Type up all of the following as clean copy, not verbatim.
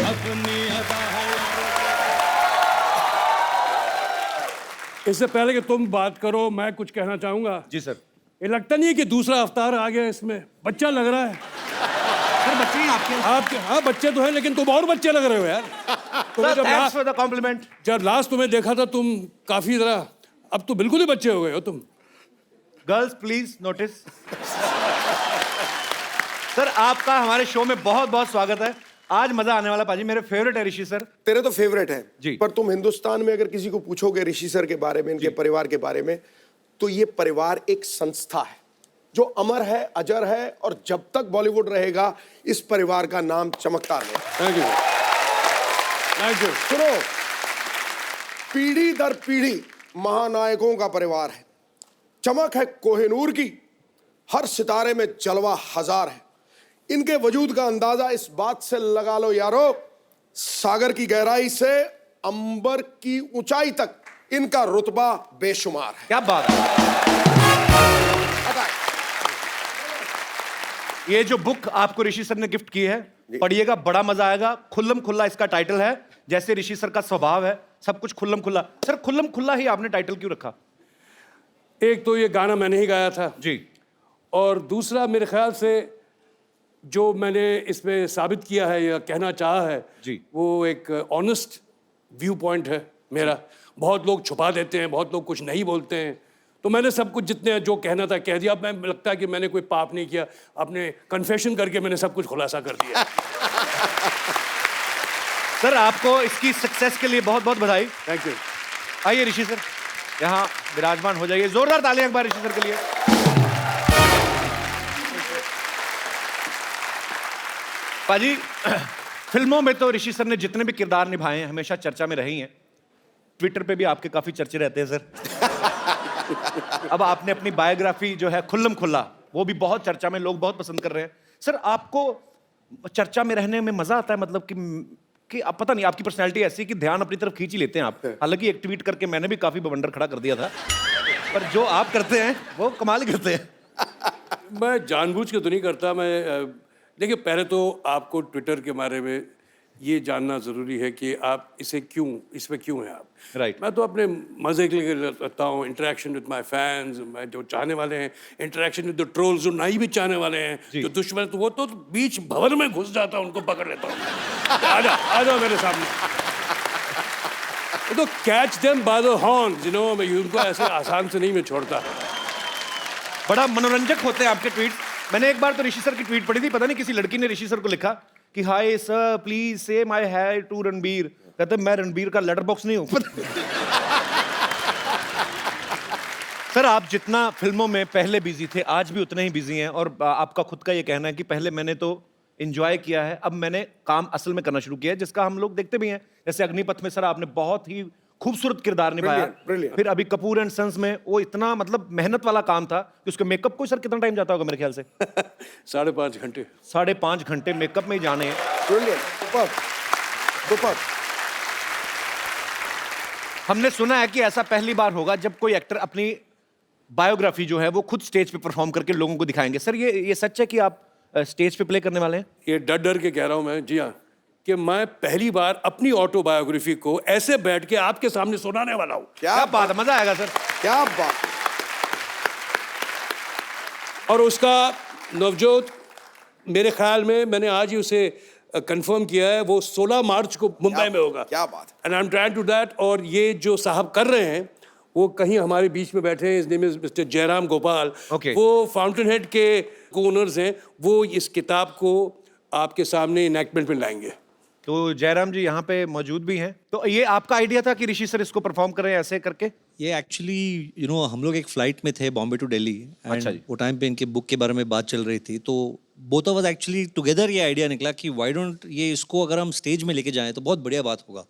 अपनी अदा है यारों। इससे पहले कि तुम बात करो, मैं कुछ कहना चाहूंगा। जी सर। ये लगता नहीं है कि दूसरा अवतार आ गया इसमें? बच्चा लग रहा है। सर बच्चे हैं आपके? हाँ बच्चे तो हैं, लेकिन तुम और बच्चे लग रहे हो यार। तुम्हें थैंक्स फॉर द कॉम्प्लीमेंट। जब लास्ट तुम्हें देखा था तुम काफी जरा, अब तो बिल्कुल ही बच्चे हो गए हो तुम। Girls please notice. सर आपका हमारे शो में बहुत बहुत स्वागत है। आज मजा आने वाला पाजी, मेरे फेवरेट है ऋषि सर। तेरे तो फेवरेट है जी। पर तुम हिंदुस्तान में अगर किसी को पूछोगे ऋषि सर के बारे में, इनके परिवार के बारे में, तो ये परिवार एक संस्था है जो अमर है, अजर है, और जब तक बॉलीवुड रहेगा इस परिवार का नाम चमकता रहेगा। Thank you, thank you. सुनो, पीढ़ी दर पीढ़ी महानायकों का परिवार है। चमक है कोहिनूर की, हर सितारे में जलवा हजार है। इनके वजूद का अंदाजा इस बात से लगा लो यारो, सागर की गहराई से अंबर की ऊंचाई तक इनका रुतबा बेशुमार है। क्या बात है। ये जो बुक आपको ऋषि सर ने गिफ्ट की है, पढ़िएगा, बड़ा मजा आएगा। खुल्लम खुल्ला इसका टाइटल है, जैसे ऋषि सर का स्वभाव है, सब कुछ खुल्लम खुल्ला। सर खुल्लम खुल्ला ही आपने टाइटल क्यों रखा? एक तो ये गाना मैंने ही गाया था जी। और दूसरा मेरे ख्याल से जो मैंने इसमें साबित किया है या कहना चाहा है जी। वो एक ऑनेस्ट व्यू पॉइंट है मेरा। बहुत लोग छुपा देते हैं, बहुत लोग कुछ नहीं बोलते हैं, तो मैंने सब कुछ जितने जो कहना था कह दिया। अब मैं लगता है कि मैंने कोई पाप नहीं किया, अपने कन्फेशन करके मैंने सब कुछ खुलासा कर दिया। सर आपको इसकी सक्सेस के लिए बहुत बहुत बधाई। Thank you. आइए ऋषि सर यहाँ विराजमान हो जाइए। जोरदार तालियां एक बार ऋषि सर के लिए। पाजी फिल्मों में तो ऋषि सर ने जितने भी किरदार निभाए हैं हमेशा चर्चा में रही हैं। ट्विटर पे भी आपके काफी चर्चे रहते हैं सर। अब आपने अपनी बायोग्राफी जो है खुल्लम खुल्ला, वो भी बहुत चर्चा में, लोग बहुत पसंद कर रहे हैं। सर आपको चर्चा में रहने में मजा आता है? मतलब कि आप, पता नहीं, आपकी पर्सनैलिटी ऐसी है कि ध्यान अपनी तरफ खींच ही लेते हैं आप। हालांकि एक ट्वीट करके मैंने भी काफी बवंडर खड़ा कर दिया था, पर जो आप करते हैं वो कमाल ही करते हैं। मैं जानबूझ के तो नहीं करता। मैं देखिए, पहले तो आपको ट्विटर के बारे में ये जानना ज़रूरी है कि आप इसमें क्यों हैं आप। राइट। मैं तो अपने मज़े के लिए रहता हूँ, इंटरेक्शन विद माय फैंस, मैं जो चाहने वाले हैं, इंटरेक्शन विद द ट्रोल्स जो नहीं भी चाहने वाले हैं, जो दुश्मन, तो वो तो बीच भवन में घुस जाता हूँ, उनको पकड़ लेता हूँ। आ जाओ मेरे सामने। तो catch them by the horns, मैं उनको ऐसे आसान से नहीं मैं छोड़ता। बड़ा मनोरंजक होते हैं आपके ट्वीट। मैंने एक बार तो ऋषि सर की ट्वीट पढ़ी थी, पता नहीं किसी लड़की ने ऋषि सर को लिखा कि हाय सर प्लीज से माय हाय टू रणबीर। कहते मैं रणबीर का लेटर बॉक्स नहीं हूं। सर आप जितना फिल्मों में पहले बिजी थे, आज भी उतने ही बिजी हैं, और आपका खुद का ये कहना है कि पहले मैंने तो एंजॉय किया है, अब मैंने काम असल में करना शुरू किया है, जिसका हम लोग देखते भी हैं। जैसे अग्निपथ में सर आपने बहुत ही खूबसूरत किरदार निभाया। Brilliant. फिर अभी कपूर एंड सन्स में वो इतना मतलब मेहनत वाला काम था कि उसके मेकअप को सर कितना टाइम जाता होगा मेरे ख्याल से? 5.5 घंटे। 5.5 घंटे मेकअप में ही जाने हैं। Brilliant. Superb. Superb. हमने सुना है कि ऐसा पहली बार होगा जब कोई एक्टर अपनी बायोग्राफी जो है वो खुद स्टेज पे परफॉर्म करके लोगों को दिखाएंगे। सर ये सच है कि आप स्टेज पे प्ले करने वाले हैं? ये डर डर के कह रहा हूं मैं, जी हाँ, कि मैं पहली बार अपनी ऑटोबायोग्राफी को ऐसे बैठ के आपके सामने सुनाने वाला हूं। क्या बात है, मजा आएगा सर। क्या बात। और उसका नवजोत, मेरे ख्याल में मैंने आज ही उसे कंफर्म किया है, वो 16 मार्च को मुंबई में होगा। क्या बात है। And I am trying to that. और ये जो साहब कर रहे हैं वो कहीं हमारे बीच में बैठे हैं। इस name is mister Jairam Gopal. Okay. वो फाउंटेन हेड के ओनर्स हैं। वो इस किताब को आपके सामने इनैक्टमेंट में लाएंगे। तो जयराम जी यहाँ पे मौजूद भी हैं। तो ये आपका आइडिया था कि ऋषि सर इसको परफॉर्म करें ऐसे करके? ये एक्चुअली हम लोग एक फ्लाइट में थे बॉम्बे टू दिल्ली। अच्छा जी। वो टाइम पे इनके बुक के बारे में बात चल रही थी, तो both of us actually together ये आइडिया निकला कि व्हाई डोंट ये इसको अगर हम स्टेज में लेके जाएं तो बहुत बढ़िया बात होगा।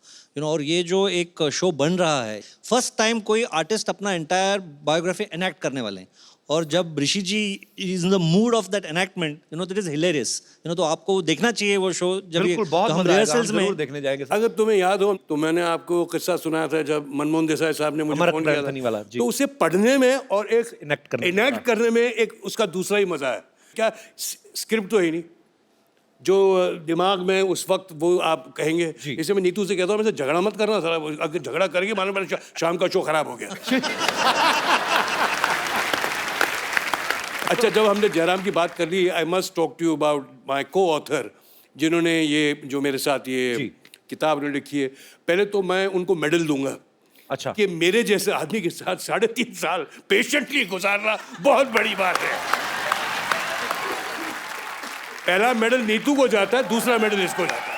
और ये जो एक शो बन रहा है, फर्स्ट टाइम कोई आर्टिस्ट अपना एंटायर बायोग्राफी एनैक्ट करने वाले हैं, और जब Rishi ji is in the mood of that enactment, that is hilarious. तो आपको देखना चाहिए वो शो। जब बिल्कुल, बहुत तो हम मजा आएगा, रिहर्सल्स हम में जरूर देखने जाएंगे सर। अगर तुम्हें याद हो तो मैंने आपको किस्सा सुनाया था जब मनमोहन देसाई साहब ने मुझे अमर फोन किया अंथनी वाला, था। जी। तो उसे पढ़ने में और एक Enact करने में। करने में एक उसका दूसरा ही मजा है। क्या स्क्रिप्ट तो है ही नहीं, जो दिमाग में उस वक्त वो आप कहेंगे, इसे मैं नीतू से कहता हूँ, मैं झगड़ा मत करना सारा, अगर झगड़ा करेंगे मानो मेरा शाम का शो खराब हो गया। अच्छा, जब हमने जयराम की बात कर ली, I must talk to you about my coauthor, जिन्होंने ये जो मेरे साथ ये किताब उन्होंने लिखी है। पहले तो मैं उनको मेडल दूंगा। अच्छा। कि मेरे जैसे आदमी के साथ 3.5 साल पेशेंटली गुजारना बहुत बड़ी बात है। पहला मेडल नीतू को जाता है, दूसरा मेडल इसको जाता है।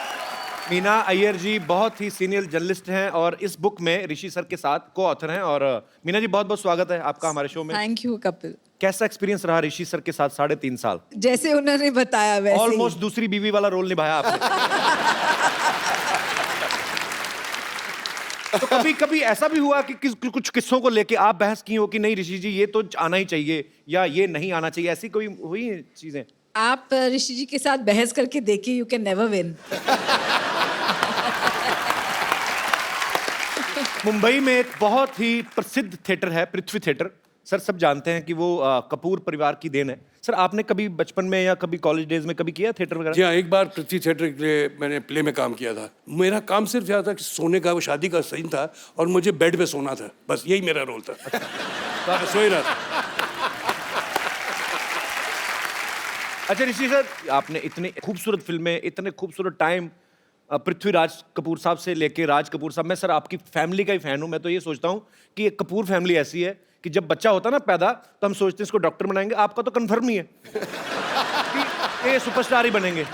मीना अय्यर जी बहुत ही सीनियर जर्नलिस्ट हैं और इस बुक में ऋषि सर के साथ को ऑथर हैं। और मीना जी बहुत बहुत स्वागत है आपका हमारे शो में। Thank you Kapil. कैसा एक्सपीरियंस रहा ऋषि सर के साथ 3.5 साल? जैसे उन्होंने बताया वैसे ही। ऑलमोस्ट दूसरी बीवी वाला रोल निभाया आपने। तो कभी कभी ऐसा भी हुआ कि कुछ किस्सों को लेके आप बहस की हो कि नहीं ऋषि जी ये तो आना ही चाहिए या ये नहीं आना चाहिए, ऐसी कोई हुई है चीजें? आप ऋषि जी के साथ बहस करके देखिए, you can never win. Mumbai में एक बहुत ही प्रसिद्ध थिएटर है पृथ्वी थिएटर। सर सब जानते हैं कि वो कपूर परिवार की देन है। सर आपने कभी बचपन में या कभी कॉलेज डेज में कभी किया थिएटर वगैरह? जी हाँ, एक बार पृथ्वी थिएटर के लिए मैंने प्ले में काम किया था। मेरा काम सिर्फ यह था कि सोने का, वो शादी का सीन था और मुझे बेड पे सोना था, बस यही मेरा रोल था। तो मैं सो ही रहा था। अच्छा ऋषि सर, आपने इतनी खूबसूरत फिल्में, इतने खूबसूरत टाइम पृथ्वीराज कपूर साहब से लेके राज कपूर साहब, मैं सर आपकी फैमिली का ही फैन हूं। मैं तो ये सोचता हूं कि एक कपूर फैमिली ऐसी है कि जब बच्चा होता ना पैदा तो हम सोचते हैं इसको डॉक्टर बनाएंगे। आपका तो कन्फर्म ही है कि ये सुपरस्टार ही बनेंगे।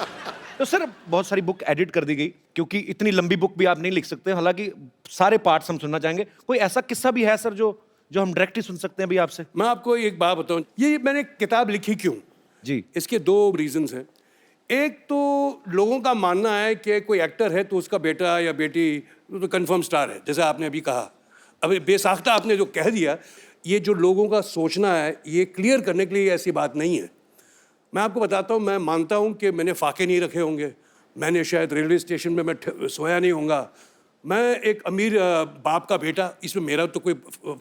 तो सर बहुत सारी बुक एडिट कर दी गई क्योंकि इतनी लंबी बुक भी आप नहीं लिख सकते, हालांकि सारे पार्ट्स हम सुनना चाहेंगे। कोई ऐसा किस्सा भी है सर जो हम डायरेक्ट ही सुन सकते हैं भी आपसे? मैं आपको एक बात बताऊं, ये मैंने किताब लिखी क्यों जी, इसके 2 रीजंस हैं। एक तो लोगों का मानना है कि कोई एक्टर है तो उसका बेटा या बेटी तो कंफर्म स्टार है, जैसे आपने अभी कहा। अभी बेसाख्ता आपने जो कह दिया, ये जो लोगों का सोचना है, ये क्लियर करने के लिए ऐसी बात नहीं है। मैं आपको बताता हूँ, मैं मानता हूँ कि मैंने फाके नहीं रखे होंगे, मैंने शायद रेलवे स्टेशन में मैं सोया नहीं होऊंगा, मैं एक अमीर बाप का बेटा, इसमें मेरा तो कोई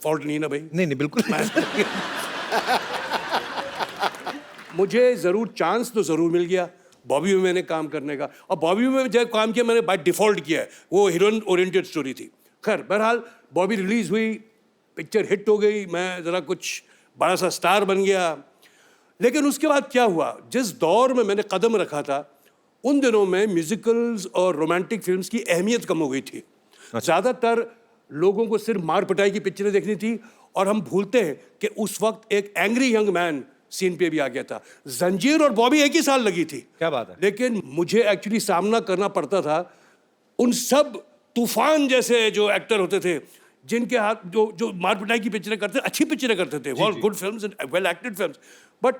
फॉल्ट नहीं ना भाई। नहीं बिल्कुल। मुझे ज़रूर चांस तो ज़रूर मिल गया बॉबी में मैंने काम करने का, और बॉबी में जब काम किया मैंने बाय डिफ़ॉल्ट किया है, वो हीरोइन ओरिएंटेड स्टोरी थी। खैर बहरहाल बॉबी रिलीज़ हुई, पिक्चर हिट हो गई, मैं ज़रा कुछ बड़ा सा स्टार बन गया। लेकिन उसके बाद क्या हुआ, जिस दौर में मैंने कदम रखा था उन दिनों में म्यूजिकल्स और रोमांटिक फिल्म्स की अहमियत कम हो गई थी। ज़्यादातर लोगों को सिर्फ मार पिटाई की पिक्चरें देखनी थी और हम भूलते हैं कि उस वक्त एक एंग्री यंग मैन सीन पे भी आ गया था। जंजीर और बॉबी एक ही साल लगी थी। क्या बात है। लेकिन मुझे एक्चुअली सामना करना पड़ता था उन सब तूफान जैसे जो एक्टर होते थे, जिनके हाथ जो मार पिटाई की पिक्चरें करते, अच्छी पिक्चरें करते थे, all good films and well acted films, but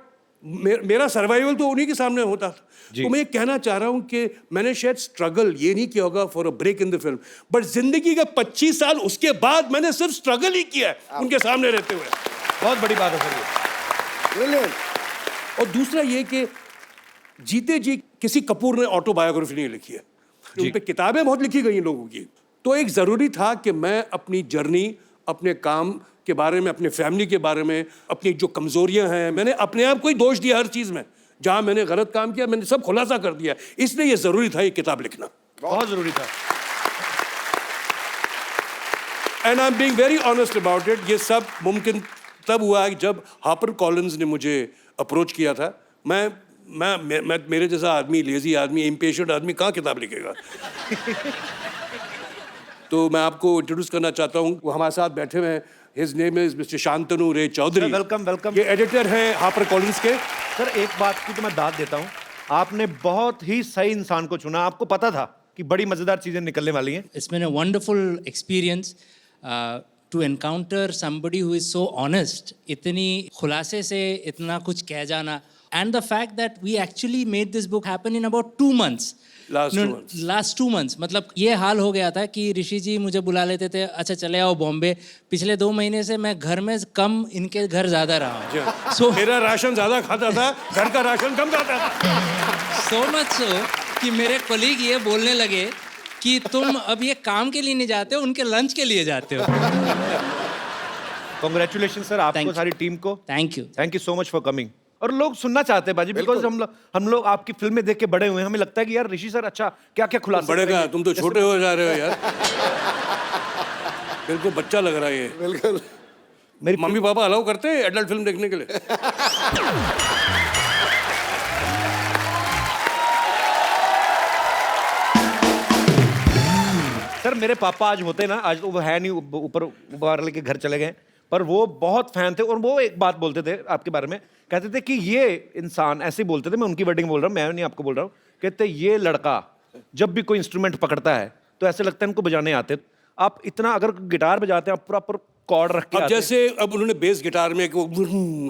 मेरा सर्वाइवल तो उन्हीं के सामने होता था। तो मैं ये कहना चाह रहा हूँ कि मैंने शायद स्ट्रगल ये नहीं किया होगा for a break in the film, but जिंदगी के 25 साल उसके बाद मैंने सिर्फ स्ट्रगल ही किया है उनके सामने रहते हुए। बहुत बड़ी बात है सर ये। ब्रिलियंट। और दूसरा ये कि जीते जी किसी कपूर ने ऑटोबायोग्राफी नहीं लिखी है, उन पे किताबें बहुत लिखी गई हैं लोगों की। तो एक ज़रूरी था कि मैं अपनी जर्नी, अपने काम के बारे में, अपने फैमिली के बारे में, अपनी जो कमज़ोरियां हैं, मैंने अपने आप को ही दोष दिया हर चीज़ में। जहाँ मैंने गलत काम किया मैंने सब खुलासा कर दिया, इसलिए ये ज़रूरी था ये किताब लिखना, बहुत ज़रूरी था। And I am being very honest about it. ये सब मुमकिन तब हुआ है जब हापर कॉलिंस ने मुझे अप्रोच किया था। मैं मेरे जैसा आदमी, लेजी आदमी, इम्पेशेंट आदमी कहाँ किताब लिखेगा। तो मैं आपको इंट्रोड्यूस करना चाहता हूँ, वो हमारे साथ बैठे हुए हैं। His name is mister Shantanu Ray Chaudhary. Welcome welcome. ये एडिटर हैं हापर कॉलिंस के। सर एक बात की तो मैं दाद देता हूँ, आपने बहुत ही सही इंसान को चुना। आपको पता था कि बड़ी मजेदार चीजें निकलने वाली हैं। It's been a wonderful experience to encounter somebody who is so honest, इतनी खुलासे से इतना कुछ कह जाना, and the fact that we actually made this book happen in about 2 months. Last 2 months. मतलब ये हाल हो गया था कि ऋषि जी मुझे बुला लेते थे, अच्छा चले आओ बॉम्बे। पिछले 2 महीने से मैं घर में कम, इनके घर ज़्यादा रहा हूँ। So, मेरा राशन ज़्यादा खाता था, घर का राशन कम खाता था। So much so कि मेरे कोलीग ये बोलने लगे कि तुम अब ये काम के लिए नहीं जाते हो, उनके लंच के लिए जाते हो। कॉन्ग्रेचुलेशन सर आपको, Thank you. सारी टीम को। Thank you. Thank you so much for coming. और लोग सुनना चाहते हैं बाजी, बिकॉज हम लोग आपकी फिल्में देख के बड़े हुए हैं, हमें लगता है कि यार ऋषि सर अच्छा क्या क्या खुलासा बड़े करेंगे। का तुम तो छोटे हो जा रहे हो यार। बिल्कुल बच्चा लग रहा है ये। बिल्कुल। मेरी मम्मी पापा अलाउ करते हैं एडल्ट फिल्म देखने के लिए? सर मेरे पापा आज होते ना, आज तो वो है नहीं, ऊपर वाले के घर चले गए, पर वो बहुत फैन थे और वो एक बात बोलते थे आपके बारे में, कहते थे कि ये इंसान, ऐसे ही बोलते थे, मैं उनकी वर्डिंग बोल रहा हूँ, मैं नहीं आपको बोल रहा हूँ, कहते ये लड़का जब भी कोई इंस्ट्रूमेंट पकड़ता है तो ऐसे लगता है इनको बजाने आते। आप इतना अगर गिटार बजाते हैं आप प्रॉपर कॉर्ड रख के अब आते हैं। जैसे अब उन्होंने बेस गिटार में वो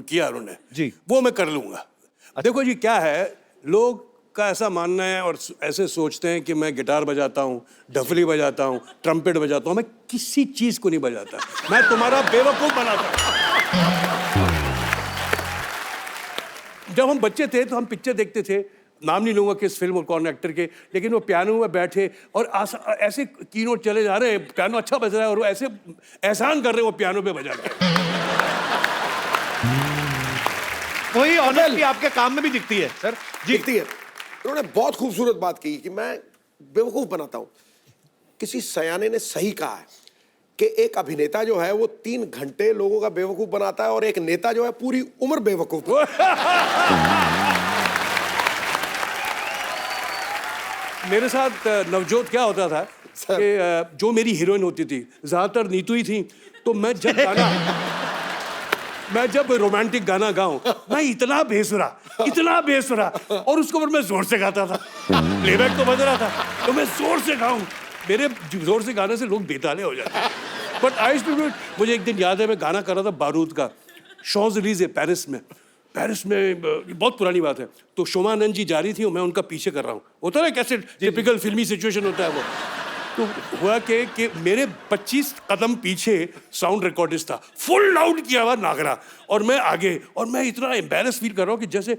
किया उन्होंने जी। वो मैं कर लूंगा। देखो जी क्या है, लोग का ऐसा मानना है और ऐसे सोचते हैं कि मैं गिटार बजाता हूँ, डफली बजाता हूँ, ट्रम्पेट बजाता हूँ, मैं किसी चीज को नहीं बजाता, मैं तुम्हारा बेवकूफ बनाता हूँ। जब हम बच्चे थे तो हम पिक्चर देखते थे, नाम नहीं लूंगा किस फिल्म और कौन एक्टर के, लेकिन वो पियानो में बैठे और ऐसे कीनोट चले जा रहे हैं, पियानो अच्छा बज रहा है और वो ऐसे एहसान कर रहे हैं वो पियानो पे बजा के। वही ऑनेस्टी आपके काम में भी दिखती है सर। दिखती है। उन्होंने बहुत खूबसूरत बात की कि मैं बेवकूफ बनाता हूं। किसी सयाने ने सही कहा है कि एक अभिनेता जो है वो 3 घंटे लोगों का बेवकूफ बनाता है और एक नेता जो है पूरी उम्र बेवकूफ। मेरे साथ नवजोत क्या होता था कि जो मेरी हीरोइन होती थी ज्यादातर नीतू ही थी, तो मैं जब रोमांटिक गाना गाऊं मैं इतना बेसुरा और उसको पर मैं जोर से गाता था, प्लेबैक तो बज रहा था तो मैं जोर से गाऊं, मेरे जोर से गाने से लोग बेताले हो जाते। But I to do it. मुझे एक दिन याद है मैं गाना कर रहा था बारूद का, शॉज़-एलीज़े पेरिस में बहुत पुरानी बात है, तो शोमानंद जी जा रही थी और मैं उनका पीछे कर रहा हूँ, होता है कैसे टिपिकल फिल्मी सिचुएशन होता है वो। तो हुआ कि मेरे 25 कदम पीछे साउंड रिकॉर्डिस्ट था, फुल लाउड किया हुआ नागरा, और मैं आगे, और मैं इतना एम्बैरस फील कर रहा हूँ कि जैसे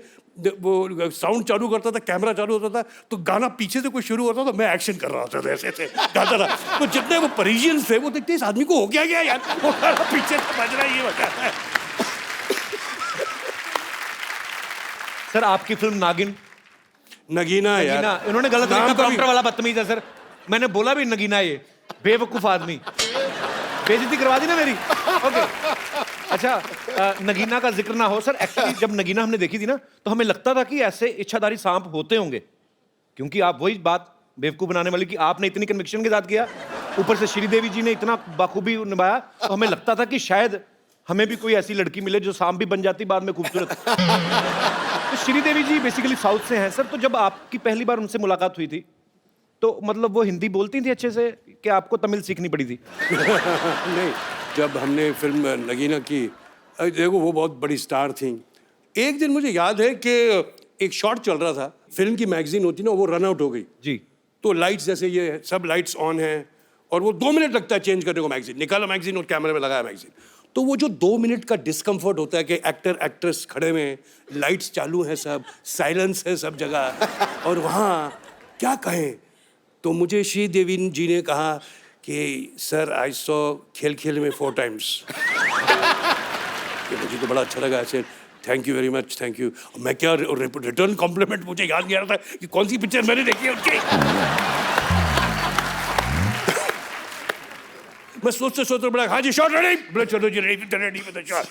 वो साउंड चालू करता था, कैमरा चालू होता था तो गाना पीछे से कोई शुरू होता था, मैं एक्शन कर रहा होता था, ऐसे गाता था। तो जितने वो परीजियंस थे वो देखते इस आदमी को हो गया यार, वो गाना पीछे से बज रहा है, ये बजा रहा है। सर आपकी फिल्म नागिन, नगीना यार, नगीना, इन्होंने गलत नाम लिखा, का भी- प्रॉम्प्टर वाला बदतमीज है सर, मैंने बोला भी नगीना, ये बेवकूफ आदमी, बेइज्जती करवा दी ना मेरी। ओके अच्छा, नगीना का जिक्र ना हो सर, एक्चुअली जब नगीना हमने देखी थी ना तो हमें लगता था कि ऐसे इच्छाधारी सांप होते होंगे, क्योंकि आप वही बात बेवकूफ बनाने वाली कि आपने इतनी कन्विक्शन के साथ किया, ऊपर से श्रीदेवी जी ने इतना बाखूबी निभाया, तो हमें लगता था कि शायद हमें भी कोई ऐसी लड़की मिले जो सांप भी बन जाती बाद में खूबसूरत। तो श्रीदेवी जी बेसिकली साउथ से हैं सर, तो जब आपकी पहली बार उनसे मुलाकात हुई थी तो मतलब वो हिंदी बोलती थी अच्छे से कि आपको तमिल सीखनी पड़ी थी? नहीं, जब हमने फिल्म नगीना की, देखो वो बहुत बड़ी स्टार थी। एक दिन मुझे याद है कि एक शॉट चल रहा था, फिल्म की मैगजीन होती ना वो रन आउट हो गई जी। तो लाइट्स, जैसे ये सब लाइट्स ऑन हैं और वो 2 मिनट लगता है चेंज करने को, मैगजीन निकाला मैगजीन और कैमरे में लगाया मैगजीन, तो वो जो 2 मिनट का डिस्कम्फर्ट होता है कि एक्टर एक्ट्रेस खड़े हुए हैं, लाइट्स चालू हैं, सब साइलेंस है सब जगह, और वहाँ क्या कहें, तो मुझे श्रीदेवी जी ने कहा कि सर आई सॉ खेल खेल में 4 times। कि मुझे तो बड़ा अच्छा लगा, ऐसे thank you very much, thank you. मैं क्या रिटर्न कॉम्प्लीमेंट, मुझे याद नहीं आ रहा था कि कौन सी पिक्चर मैंने देखी है उनकी। मैं सोचते बड़ा, हाँ जी शॉट रेडी, बोले चलो जी रेडी विद द शॉट।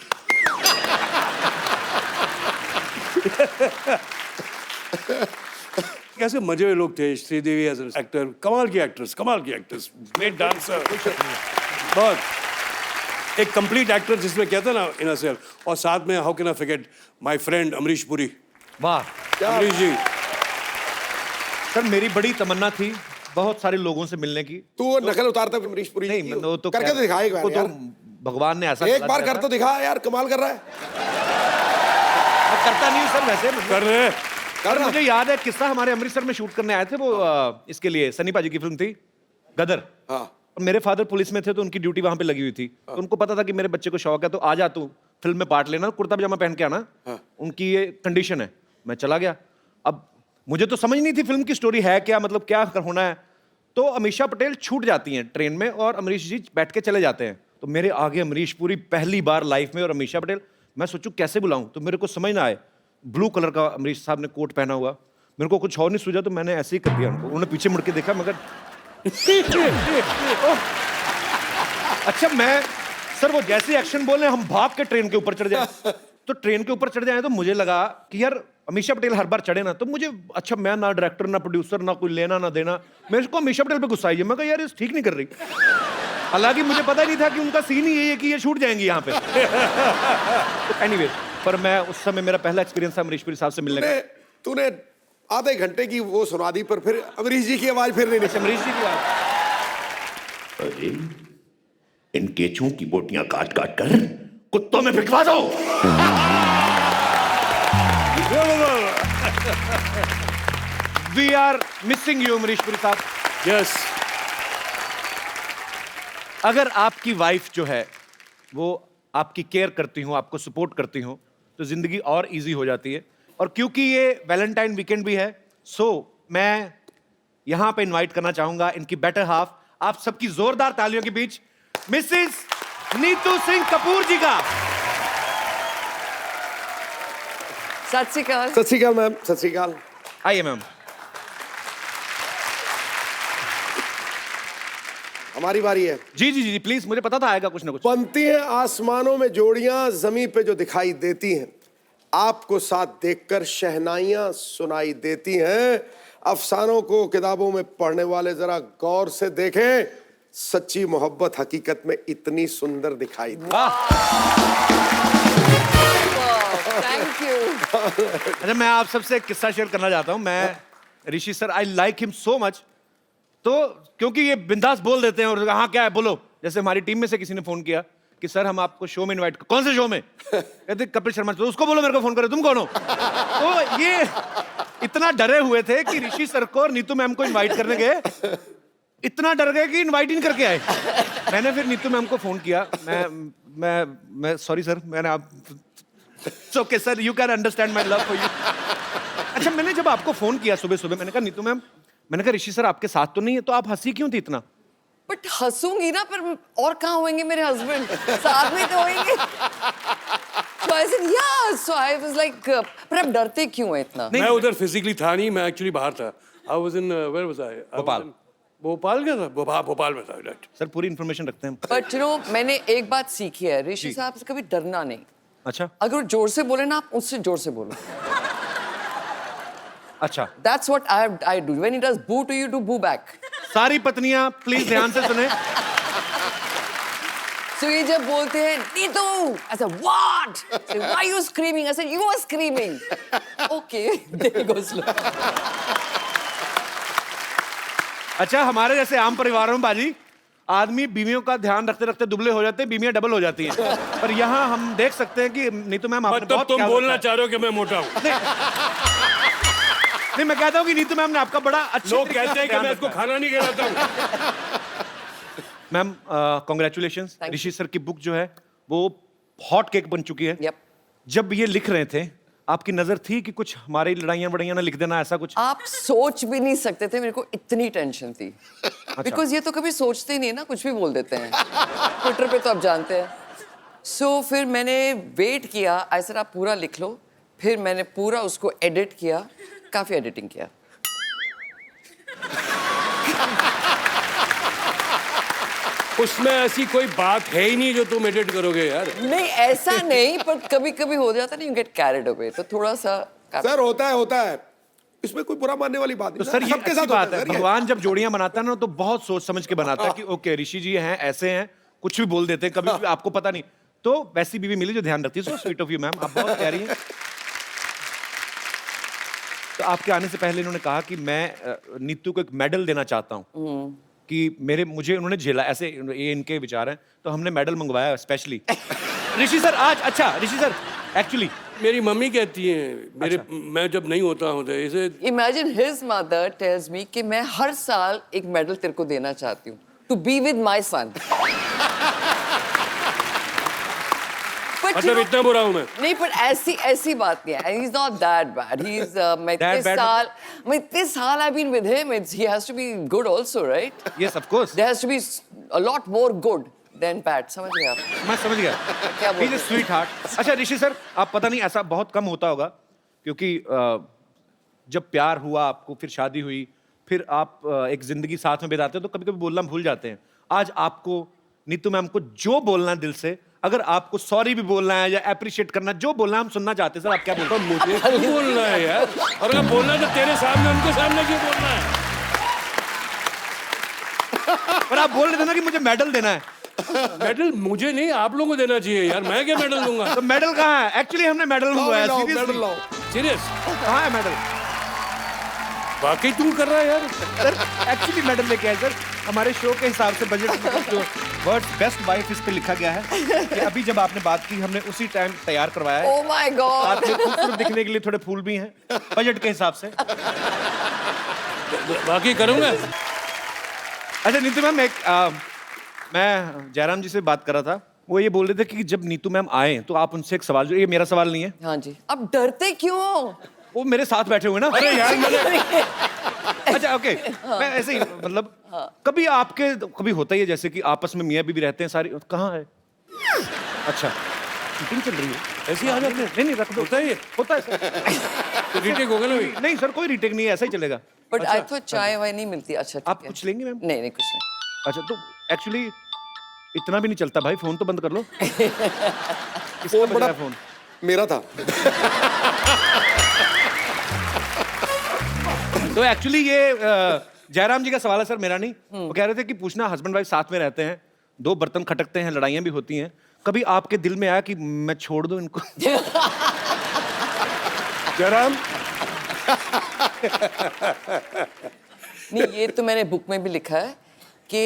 कैसे मजे हुए लोग थे। श्रीदेवी एज एन एक्टर, कमाल की एक्ट्रेस, ग्रेट डांसर, बहुत एक कंप्लीट एक्टर जिसमें कहते हैं ना इन अ सेल्फ। और साथ में how can I forget my friend Amrish Puri. वाह अमरीश जी, सर मेरी बड़ी तमन्ना थी बहुत सारे लोगों से मिलने की। तू वो नकल उतारता है अमरीश पुरी नहीं की? वो तो करके तो दिखा एक बार वो तो यार। भगवान ने ऐसा एक बार कर तो दिखा यार, कमाल कर रहा है। मैं करता नहीं हूँ सर वैसे, मतलब कर रहे हैं। सर मुझे याद है किस्सा, हमारे अमृतसर में शूट करने आए थे वो इसके लिए, सनी पाजी की फिल्म थी गदर। हाँ। और मेरे फादर पुलिस में थे तो उनकी ड्यूटी वहां पे लगी हुई थी, तो उनको पता था कि मेरे बच्चे को शौक है, तो आ जा तू फिल्म में पार्ट लेना, कुर्ता पजामा पहन के आना, उनकी ये कंडीशन है। मैं चला गया। अब मुझे तो समझ नहीं थी फिल्म की स्टोरी है क्या, मतलब क्या होना है। तो अमीषा पटेल छूट जाती हैं ट्रेन में और अमरीश जी बैठ के चले जाते हैं, तो मेरे आगे अमरीश पुरी पहली बार लाइफ में और अमीषा पटेल। मैं सोचूं कैसे बुलाऊं, तो मेरे को समझ ना आए, ब्लू कलर का अमरीश साहब ने कोट पहना हुआ, मेरे को कुछ और नहीं सूझा तो मैंने ऐसे ही कर दिया उनको। उन्होंने पीछे मुड़ के देखा मगर अच्छा मैं सर वो जैसे एक्शन बोले हम भाग के ट्रेन के ऊपर चढ़ जाए, तो ट्रेन के ऊपर चढ़ जाए तो मुझे लगा कि यार अमीषा पटेल हर बार चढ़े ना, तो मुझे अच्छा मैं ना डायरेक्टर ना प्रोड्यूसर ना कोई लेना ना देना, मेरे को अमीषा पटेल पे गुस्सा आई है। मैं कहा यार ये ठीक नहीं कर रही, हालांकि मुझे पता नहीं था कि उनका सीन ही यही है कि ये छूट जाएंगी यहाँ पे। एनीवे पर मैं उस समय मेरा पहला एक्सपीरियंस था अमरीश पुरी साहब से मिलने का। तूने आधे घंटे की वो सुना दी, पर फिर अमरीश जी की आवाज फिर नहीं निकली। अमरीश जी की बात, अरे इन केचुओं की बोटियां काट काट कर कुत्तों में भिजवा दो। We are missing you Amrish Puri साहब। यस, अगर आपकी वाइफ जो है वो आपकी केयर करती हो, आपको सपोर्ट करती हो, तो जिंदगी और इजी हो जाती है। और क्योंकि ये वैलेंटाइन वीकेंड भी है, सो मैं यहां पे इनवाइट करना चाहूंगा इनकी बेटर हाफ, आप सबकी जोरदार तालियों के बीच मिसेस नीतू सिंह कपूर जी का। सत श्री अकाल। सत श्री अकाल मैम, सत श्री अकाल। आइए मैम। हमारी बारी है। जी जी जी प्लीज, मुझे पता था आएगा कुछ ना कुछ। बनती हैं आसमानों में जोड़ियां, जमीन पे जो दिखाई देती हैं, आपको साथ देखकर शहनाइयां सुनाई देती हैं। अफसानों को किताबों में पढ़ने वाले जरा गौर से देखें, सच्ची मोहब्बत हकीकत में इतनी सुंदर दिखाई दी। Thank you. अच्छा मैं आप सबसे एक किस्सा शेयर करना चाहता हूं। मैं Rishi sir, I like him so much, तो क्योंकि ये बिंदास बोल देते हैं और हाँ क्या है बोलो। जैसे हमारी टीम में से किसी ने फोन किया कि सर हम आपको शो में इनवाइट, कौन से शो में? कहते कपिल शर्मा, तो उसको बोलो मेरे को फोन करे, तुम कौन हो? तो ये इतना डरे हुए थे कि ऋषि सर को और नीतू मैम को इनवाइट करने गए, इतना डर गए कि इनवाइट ही नहीं करके आए। मैंने फिर नीतू मैम को फोन किया, मैं सॉरी सर, मैंने आप okay sir, you can understand my love for you. अच्छा मैंने जब आपको फोन किया सुबह सुबह, मैंने कहा नीतू मैम, मैंने कहा ऋषि सर आपके साथ तो नहीं है, तो आप हंसी क्यों थी इतना? बट हंसूंगी ना, पर और कहाँ होंगे मेरे हस्बैंड, साथ में तो होंगे। So I said yeah, so I was like, पर आप डरते क्यों हैं इतना? मैं उधर फिजिकली था नहीं, मैं एक्चुअली बाहर था। I was in where was I? Bhopal. Bhopal का था, भोपाल में था। राइट सर पूरी इन्फॉर्मेशन रखते हैं। बट यू नो मैंने एक बात सीखी है, ऋषि साहब से कभी डरना नहीं। अच्छा अगर वो जोर से बोले ना, आप उससे जोर से बोलो। अच्छा, That's what I do. When he does boo to you, do boo back. सारी पत्नियां प्लीज ध्यान से सुने। So ये जब बोलते हैं Neetu, I said what? Say, why are you screaming? I said you are screaming. Okay, there he goes. अच्छा हमारे जैसे आम परिवारों में बाजी आदमी बीवियों का ध्यान रखते रखते दुबले हो जाते हैं, बीवियां डबल हो जाती हैं। पर यहाँ हम देख सकते हैं कि नीतू मैम आपने मतलब बहुत तुम ख्याल बोलना रखा चाह रहे हो कि मैं मोटा हूँ? नहीं मैं कहता हूँ कि नीतू मैम ने आपका बड़ा अच्छा लोग कहते हैं कि मैं इसको खाना नहीं खिलाता हूँ। Ma'am congratulations, Thank you. Rishi sir की बुक जो है वो हॉट केक बन चुकी है। Yep. जब ये लिख रहे थे आपकी नजर थी कि कुछ हमारी लड़ाइयाँ बड़ाइयाँ ना लिख देना, ऐसा कुछ? आप सोच भी नहीं सकते थे, मेरे को इतनी टेंशन थी। बिकॉज ये तो कभी सोचते ही नहीं ना, कुछ भी बोल देते हैं। ट्विटर पे तो आप जानते हैं। सो फिर मैंने वेट किया, ऐसा आप पूरा लिख लो। फिर मैंने पूरा उसको एडिट किया, काफी एडिटिंग किया। उसमें ऐसी कोई बात है ही नहीं जो तुम एडिट करोगे यार। नहीं ऐसा नहीं, पर कभी कभी हो जाता नहीं, यू गेट कैरिड अवे, तो थोड़ा सा सर होता है, इसमें कोई बुरा मानने वाली बात तो नहीं। सर ये सबके अच्छी साथ बात होता है, सर ये। भगवान जब जोड़ियां बनाता है ना तो बहुत सोच समझ के बनाता है कि ओके ऋषि जी हैं ऐसे हैं, कुछ भी बोल देते हैं, कभी भी आपको पता नहीं। तो वैसी बीवी मिली जो ध्यान रखती है। So sweet of you ma'am, आप बहुत प्यारी हैं। तो आपके आने से पहले इन्होंने कहा कि मैं नीतू को एक मेडल देना चाहता हूँ कि मुझे उन्होंने झेला, ऐसे ये इनके विचार हैं, तो हमने मेडल मंगवाया स्पेशली। ऋषि सर आज, अच्छा ऋषि सर एक्चुअली मेरी मम्मी कहती है मैं जब नहीं होता हूँ तो इसे imagine his mother tells me कि मैं हर साल एक मेडल तेरे को देना चाहती हूँ, to be with my son. मतलब इतना बुरा हूँ मैं? नहीं, पर ऐसी बात नहीं है। He's not that bad. He's मैं इतने साल I've been with him. He has to be good also, right? Yes of course, There has to be a lot more good than bad. समझ गए आप? मैं समझ गया। क्या बोल रहे स्वीट हार्ट। अच्छा ऋषि सर, आप पता नहीं ऐसा बहुत कम होता होगा क्योंकि जब प्यार हुआ आपको, फिर शादी हुई, फिर आप एक जिंदगी साथ में बिताते हो तो कभी कभी बोलना भूल जाते हैं। आज आपको नीतू मैम को जो बोलना है दिल से, अगर आपको सॉरी भी बोलना है या अप्रिशिएट करना, जो बोलना है हम सुनना चाहते हैं। सर आप क्या बोलते हैं? मुझे क्यों बोलना है यार? और अगर बोलना है तो तेरे सामने, उनके सामने क्यों बोलना है? पर आप बोल रहे थे ना कि मुझे मेडल देना है। मेडल मुझे नहीं, आप लोगों को देना चाहिए यार, मैं क्या मेडल दूंगा? तो मेडल कहाँ है? एक्चुअली हमने मेडल मंगवाया। मेडल लाओ। सीरियस? कहाँ है मेडल? वाकई तू कर रहा है यार? सर एक्चुअली मेडल लेके आए सर। हमारे शो के हिसाब से बजट में जो वर्ड बेस्ट वाइफ इस पे लिखा गया है कि अभी जब आपने बात की हमने उसी टाइम तैयार करवाया है। Oh my God! साथ में खूबसूरत दिखने के लिए थोड़े फूल भी हैं बजट के हिसाब से। वाकई करूंगा। अच्छा नीतू मैम, मैं जयराम जी से बात कर रहा था, वो ये बोल रहे थे कि जब नीतू मैम आए तो आप उनसे एक सवाल, जो ये मेरा सवाल नहीं है, हाँ जी। अब डरते क्यों? वो मेरे साथ बैठे हुए ना। अरे यार मैंने अच्छा ओके, मैं ऐसे ही मतलब कभी आपके कभी होता ही है जैसे कि आपस में मियाँ बीवी रहते हैं सारी, कहाँ है? अच्छा शूटिंग चल रही है, ऐसे ही आ जाते हैं? नहीं रख दो। होता है ये? होता है सर। तो रीटेक होगा ना भाई? नहीं सर कोई रीटेक नहीं है, ऐसा ही चलेगा। बट आई थॉट चाय वाय नहीं मिलती। अच्छा ठीक आप है। कुछ लेंगे मैम? नहीं नहीं कुछ नहीं। अच्छा तो एक्चुअली इतना भी नहीं चलता भाई, फोन तो बंद कर लो। फोन बड़ा फोन मेरा था। तो एक्चुअली ये जयराम जी का सवाल है सर, मेरा नहीं। वो कह रहे थे कि पूछना, हस्बैंड वाइफ साथ में रहते हैं, दो बर्तन खटकते हैं, लड़ाइयाँ भी होती हैं, कभी आपके दिल में आया कि मैं छोड़ दूं इनको? जयराम, नहीं ये तो मैंने बुक में भी लिखा है कि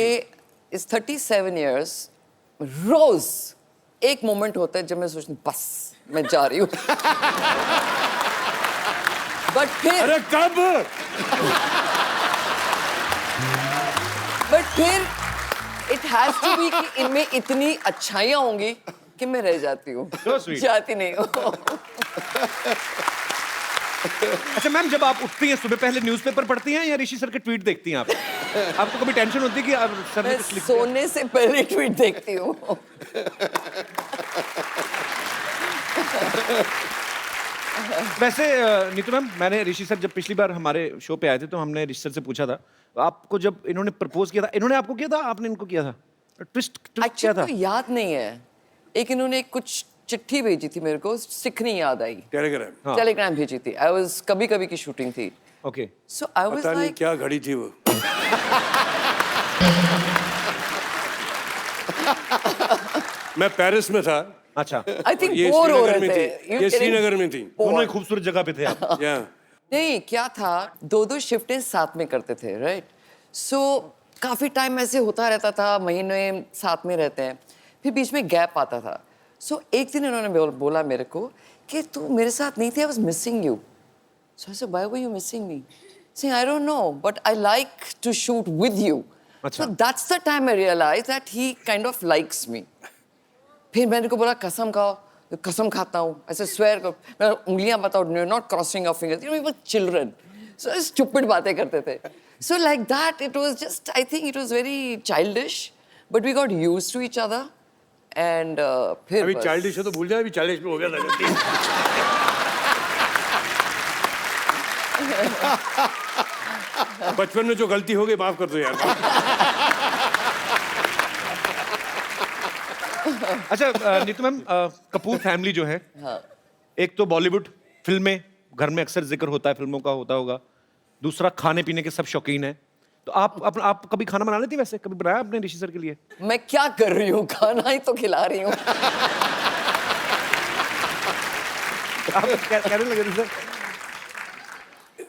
इस 37 इयर्स रोज एक मोमेंट होता है जब मैं सोचती हूँ बस मैं जा रही हूँ। बट फिर इट हैज टू बी कि इनमें इतनी अच्छाइयाँ होंगी कि मैं रह जाती हूँ, So sweet. जाती नहीं हूँ। अच्छा मैम, जब आप उठती हैं सुबह पहले न्यूज़पेपर पढ़ती हैं या ऋषि सर के ट्वीट देखती हैं आप? आपको कभी टेंशन होती है कि अब सर ने मैं कुछ लिख दिया? सोने से पहले ट्वीट देखती हूँ। वैसे नीतू मैम, मैंने ऋषि सर जब पिछली बार हमारे शो पे आए थे तो हमने ऋषि सर से पूछा था, आपको जब इन्होंने प्रपोज किया था, इन्होंने आपको किया था, आपने इनको किया था? ट्विस्ट क्या एक्चुअली था? तो याद नहीं है। एक इन्होंने कुछ चिट्ठी भेजी थी मेरे को, सिखनी याद आई। टेलीग्राम। हाँ। टेलीग्राम भेजी थी। आई वाज कभी कभी की शूटिंग थी। ओके। सो आई वाज पता नहीं लाइक क्या घड़ी थी वो। मैं पेरिस में था। अच्छा, आई थिंक ये बोर हो श्रीनगर रहे में थे। थी। ये श्रीनगर में थी। दोनों ही खूबसूरत जगह पे थे आप। या नहीं क्या था, दो शिफ्टें साथ में करते थे, राइट? सो काफी टाइम ऐसे होता रहता था, महीने साथ में रहते हैं, फिर बीच में गैप आता था। सो एक दिन इन्होंने बोला मेरे को कि तू मेरे साथ नहीं थी, I was missing you. So I said why were you missing me? Saying I don't know but I like to shoot with you. So that's the time I realise that he kind of likes me. फिर मैंने को बोला कसम खाओ, कसम खाता हूँ, ऐसे स्वेयर करो, मैं उंगलियां बताओ, not crossing of fingers, you know we were children, so stupid बातें करते थे। So like that it was just, I think it was very childish, but we got used to each other and फिर अभी बस। Childish है तो भूल जाए, अभी 40 में हो गया था। बचपन में जो गलती हो गई माफ कर दो यार। अच्छा नीतू मैम, कपूर फैमिली जो है, हाँ। एक तो बॉलीवुड फिल्में, घर में अक्सर जिक्र होता है फिल्मों का, होता होगा। दूसरा खाने पीने के सब शौकीन हैं, तो आप कभी खाना बना लेती? वैसे कभी बनाया आपने ऋषि सर के लिए? मैं क्या कर रही हूँ, खाना ही तो खिला रही हूँ। आप कहने लगे थे सर?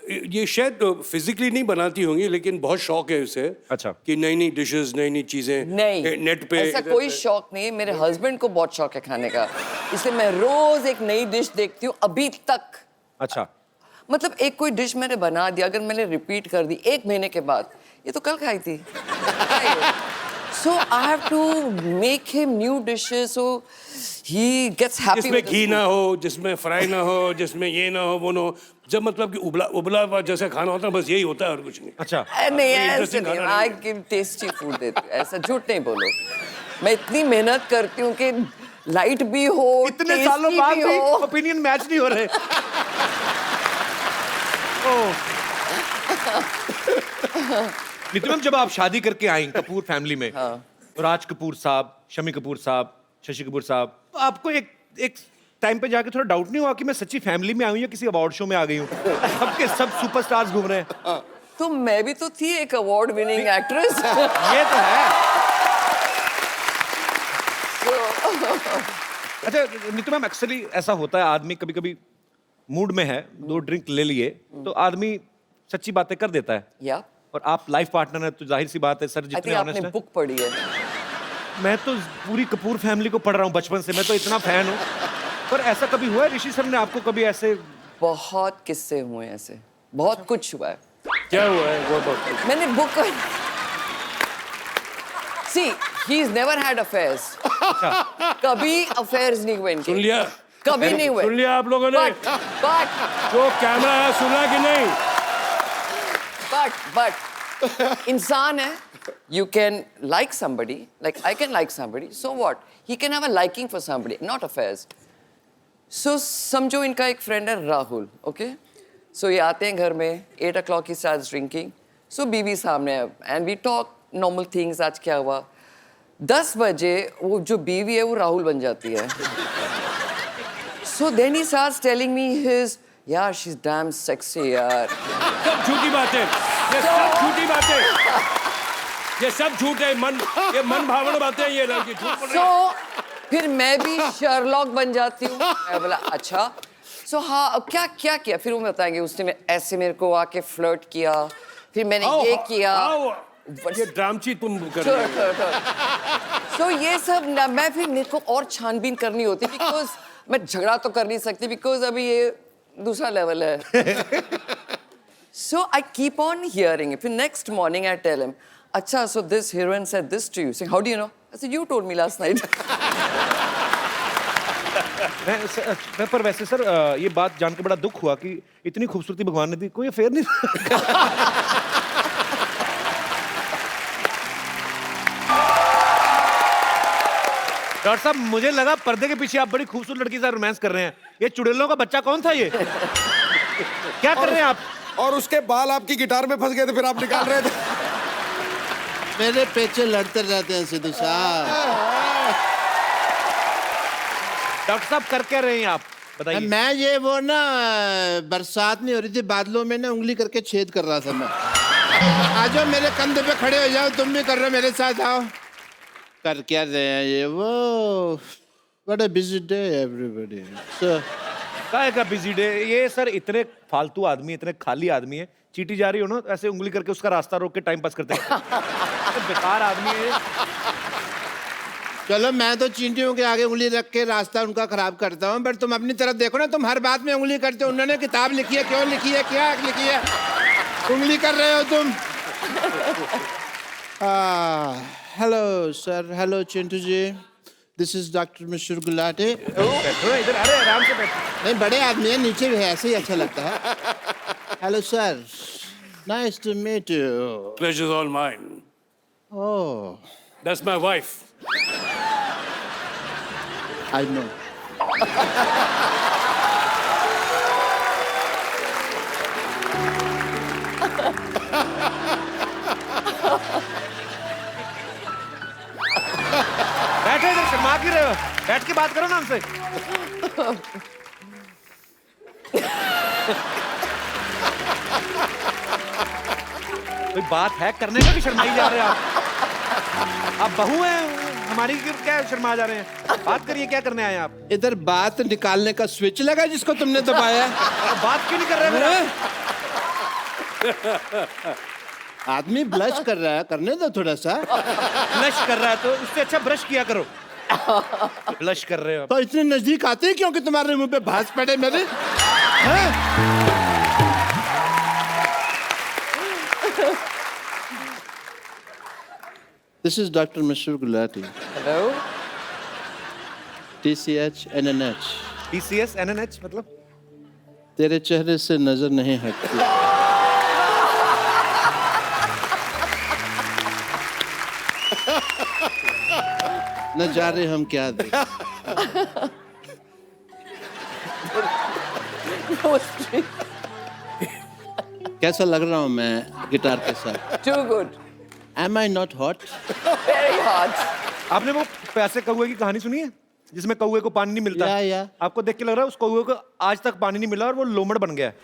ये शायद फिजिकली नहीं बनाती होंगी लेकिन बहुत शौक है उसे। अच्छा। कि नई नई डिशेस, नई नई चीजें नहीं, नेट पे। ऐसा कोई शौक नहीं है। मेरे हस्बैंड को बहुत शौक है खाने का, इसलिए मैं रोज एक नई डिश देखती हूँ अभी तक। अच्छा, मतलब एक कोई डिश मैंने बना दिया, अगर मैंने रिपीट कर दी 1 महीने के बाद, ये तो कल खाई थी। So I have to make him new dishes so he gets happy. जिसमें घी ना हो, जिसमें फ्राई ना हो, जिसमें ये ना हो, वो ना हो, जब मतलब कि उबला हुआ जैसा खाना होता है, बस यही होता है और कुछ नहीं। अच्छा। नहीं ऐसे interesting नहीं, खाना आई गिव टेस्टी फूड देती हूँ, ऐसा झूठ नहीं बोलो। मैं इतनी मेहनत करती हूँ कि लाइट भी हो, इतने सालों tasty बाद भी भी हो। ओपिनियन मैच नहीं हो रहे। नीतू मैम, जब आप शादी करके आई कपूर फैमिली में, राज कपूर साहब, शमी कपूर साहब, शशि कपूर साहब, तो आपको एक टाइम पे जाके थोड़ा डाउट नहीं हुआ कि मैं सच्ची फैमिली में आई हूँ या किसी अवार्ड शो में आ गई हूँ? सबके सब सुपरस्टार्स घूम रहे हैं। तो मैं भी तो थी एक अवार्ड विनिंग एक्ट्रेस। ये तो है। अच्छा नीतू मैम, एक्चुअली ऐसा होता है, आदमी कभी कभी मूड में है, 2 ड्रिंक ले लिए तो आदमी सच्ची बातें कर देता है। या और आप लाइफ पार्टनर है तो जाहिर सी बात है सर, आई जितने थिंक ऑनेस्ट आपने हैं। बुक पढ़ी है। मैं तो पूरी कपूर फैमिली को पढ़ रहा हूँ बचपन से, मैं तो इतना फैन हूँ। पर ऐसा कभी हुआ है ऋषि सर ने आपको कभी ऐसे? बहुत किस्से हुए हैं ऐसे, बहुत कुछ हुआ है। क्या हुआ है वो तो? मैंने बुक सी ही इज नेवर हैड अफेयर्स। कभी अफेयर्स नहीं हुए इनके। सुन लिया? कभी नहीं हुए। सुन लिया आप लोगों ने? बट जो कैमरा है सुना कि नहीं? but इंसान है, you can like somebody, like I can like somebody, so what? He can have a liking for somebody, not affairs. So समझो इनका एक फ्रेंड है राहुल, okay? So ये आते हैं घर में, 8 o'clock he starts drinking. So बीवी सामने है and we talk normal things, आज क्या हुआ? 10 बजे वो जो बीवी है वो राहुल बन जाती है. So then he starts telling me his, यार she's damn sexy यार. सब झूठी बातें, ये सब झूठी बातें, ये सब झूठ है, ये मन भावना बातें हैं, ये लड़की झूठ बोल रही है। So फिर मैं भी शर्लॉक बन जाती हूँ. मैं बोला अच्छा. So हाँ, अब क्या क्या किया? फिर वो बताएंगे उसने ऐसे मेरे को आके फ्लर्ट किया, फिर मैंने ये किया. ये ड्रामची तुम कर रही हो। So ये सब ना, मैं फिर मेरे को और छानबीन करनी होती बिकॉज मैं झगड़ा तो कर नहीं सकती बिकॉज अभी ये दूसरा लेवल है. So I keep on hearing it. फिर next morning I tell him, अच्छा, so this heroine said this to you. Saying, how do you know? I said, you told me last night. मैं पर वैसे sir ये बात जान के बड़ा दुख हुआ कि इतनी खूबसूरती भगवान ने दी, कोई अफेयर नहीं. डॉक्टर साहब, मुझे लगा पर्दे के पीछे आप बड़ी खूबसूरत लड़की से रोमांस कर रहे हैं. ये चुड़ैलों का बच्चा कौन था ये? क्या कर रहे हैं आप? और उसके बाल आपकी गिटार में फंस गए थे, फिर आप निकाल रहे थे. मेरे पेचे लड़ते रहते हैं सिद्धू साहब. डॉक्टर साहब कर क्या रहे हैं आप, बताइए. मैं ये वो ना बरसात नहीं हो रही थी, बादलों में ना उंगली करके छेद कर रहा था मैं. आ जाओ मेरे कंधे पे खड़े हो जाओ, तुम भी कर रहे हो मेरे साथ, आओ. कर क्या रहे हैं ये वो? What a busy day everybody. काय का बिजी डे? ये सर इतने फालतू आदमी, इतने खाली आदमी है, चीटी जा रही हो ना ऐसे उंगली करके उसका रास्ता रोक के टाइम पास करते हैं. तो बेकार आदमी है. चलो मैं तो चींटियों के आगे उंगली रख के रास्ता उनका खराब करता हूँ, बट तुम अपनी तरफ देखो ना, तुम हर बात में उंगली करते हो. उन्होंने किताब लिखी है, क्यों लिखी है, क्या लिखी है, उंगली कर रहे हो तुम. Hello sir, hello Chintu ji, this is doctor Mishra Gulati. बैठो इधर, अरे आराम से बैठो. नहीं, बड़े आदमी है, नीचे भी है, ऐसे ही अच्छा लगता है. Hello sir, nice to meet you. Pleasure's all mine. Oh, That's my wife. I know. बैठो इधर, शर्मा क्यों रहे हो? बैठ के बात करो ना हमसे. कोई बात है करने का कि शर्माई जा रहे हैं आप? आप बहू हैं हमारी, क्या शर्मा जा रहे हैं? बात करिए, क्या करने आए हैं आप? इधर बात निकालने का स्विच लगा जिसको तुमने दबाया. बात क्यों नहीं कर रहे मेरा? आदमी ब्लश कर रहा है, करने दो थोड़ा सा. ब्लश कर रहा है तो उससे अच्छा ब्रश किया करो. ब्लश कर रहे हो आप. तो इतने नजदीक आते हैं क्योंकि तुम्हारे मुंह पे भांज पड़े मेरे. हैं? This is Dr. Mishra Gulati. Hello? TCH NNH. TCS NNH मतलब? तेरे चेहरे से नजर नहीं हटती. न जा रहे हम क्या दें. कैसा लग रहा हूँ मैं गिटार के साथ? Too good. Am I not hot? Very hot. आपने वो प्यासे कौवे की कहानी सुनी है जिसमें कौवे को पानी नहीं मिलता? या। आपको देख के लग रहा है उस कौवे को आज तक पानी नहीं मिला और वो लोमड़ बन गया है।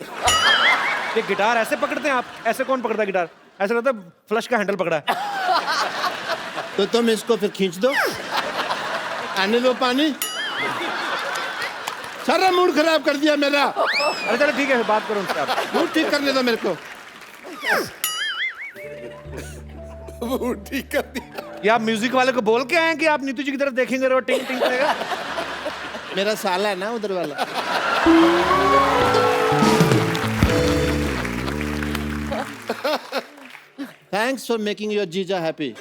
ये गिटार ऐसे पकड़ते हैं आप? ऐसे कौन पकड़ता है गिटार? ऐसा लगता है फ्लश का हैंडल पकड़ा है। तो तुम इसको फिर खींच दो, आने दो पानी। सारा मूड खराब कर दिया मेरा। अरे चलो ठीक है, बात करो उनसे आप। मूड ठीक करने दो मेरे को। वो ठीक कर दिया। ये आप म्यूजिक वाले को बोल के आए हैं कि आप नीतू जी की तरफ देखेंगे और वो टिंग टिंग करेगा? मेरा साला है ना उधर वाला। Thanks for making your जीजा happy.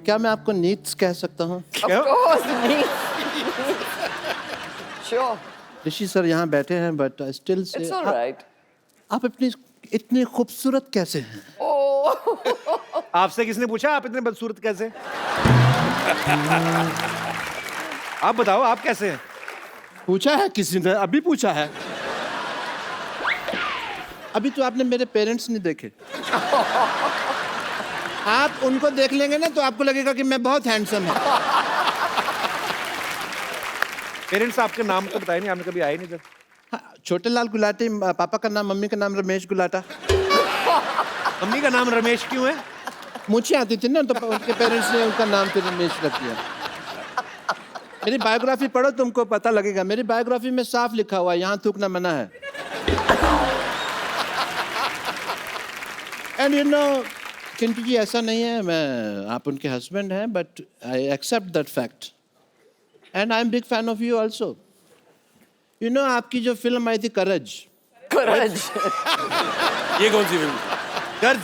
क्या मैं आपको नीट्स कह सकता हूँ? Of course, me. Sure. Rishi sir यहाँ बैठे हैं, but still say It's all right. आप अपनी इतनी खूबसूरत कैसे हैं? Oh. आपसे किसने पूछा आप इतने बदसूरत कैसे? आप बताओ आप कैसे हैं? पूछा है किसी ने? अभी पूछा है। अभी तो आपने मेरे पेरेंट्स नहीं देखे। आप उनको देख लेंगे ना तो आपको लगेगा कि मैं बहुत हैंडसम हूँ। पेरेंट्स आपके नाम तो बताए नहीं, आपने कभी आए नहीं इधर। हाँ, छोटे लाल गुलाटी, पापा का नाम, मम्मी का नाम रमेश गुलाटा। मम्मी का नाम रमेश क्यों है? मुझे आती थी ना तो उनके पेरेंट्स ने उनका नाम फिर रमेश रख दिया। मेरी बायोग्राफी पढ़ो, तुमको पता लगेगा। मेरी बायोग्राफी में साफ लिखा हुआ है, यहाँ थूकना मना है। And you know Chintu ji, ऐसा नहीं है मैं आप उनके हस्बैंड हैं, but I accept that fact and I am big fan of you also. You know आपकी जो फिल्म आई थी करज। Courage. ये कौन सी फिल्म? गर्ज।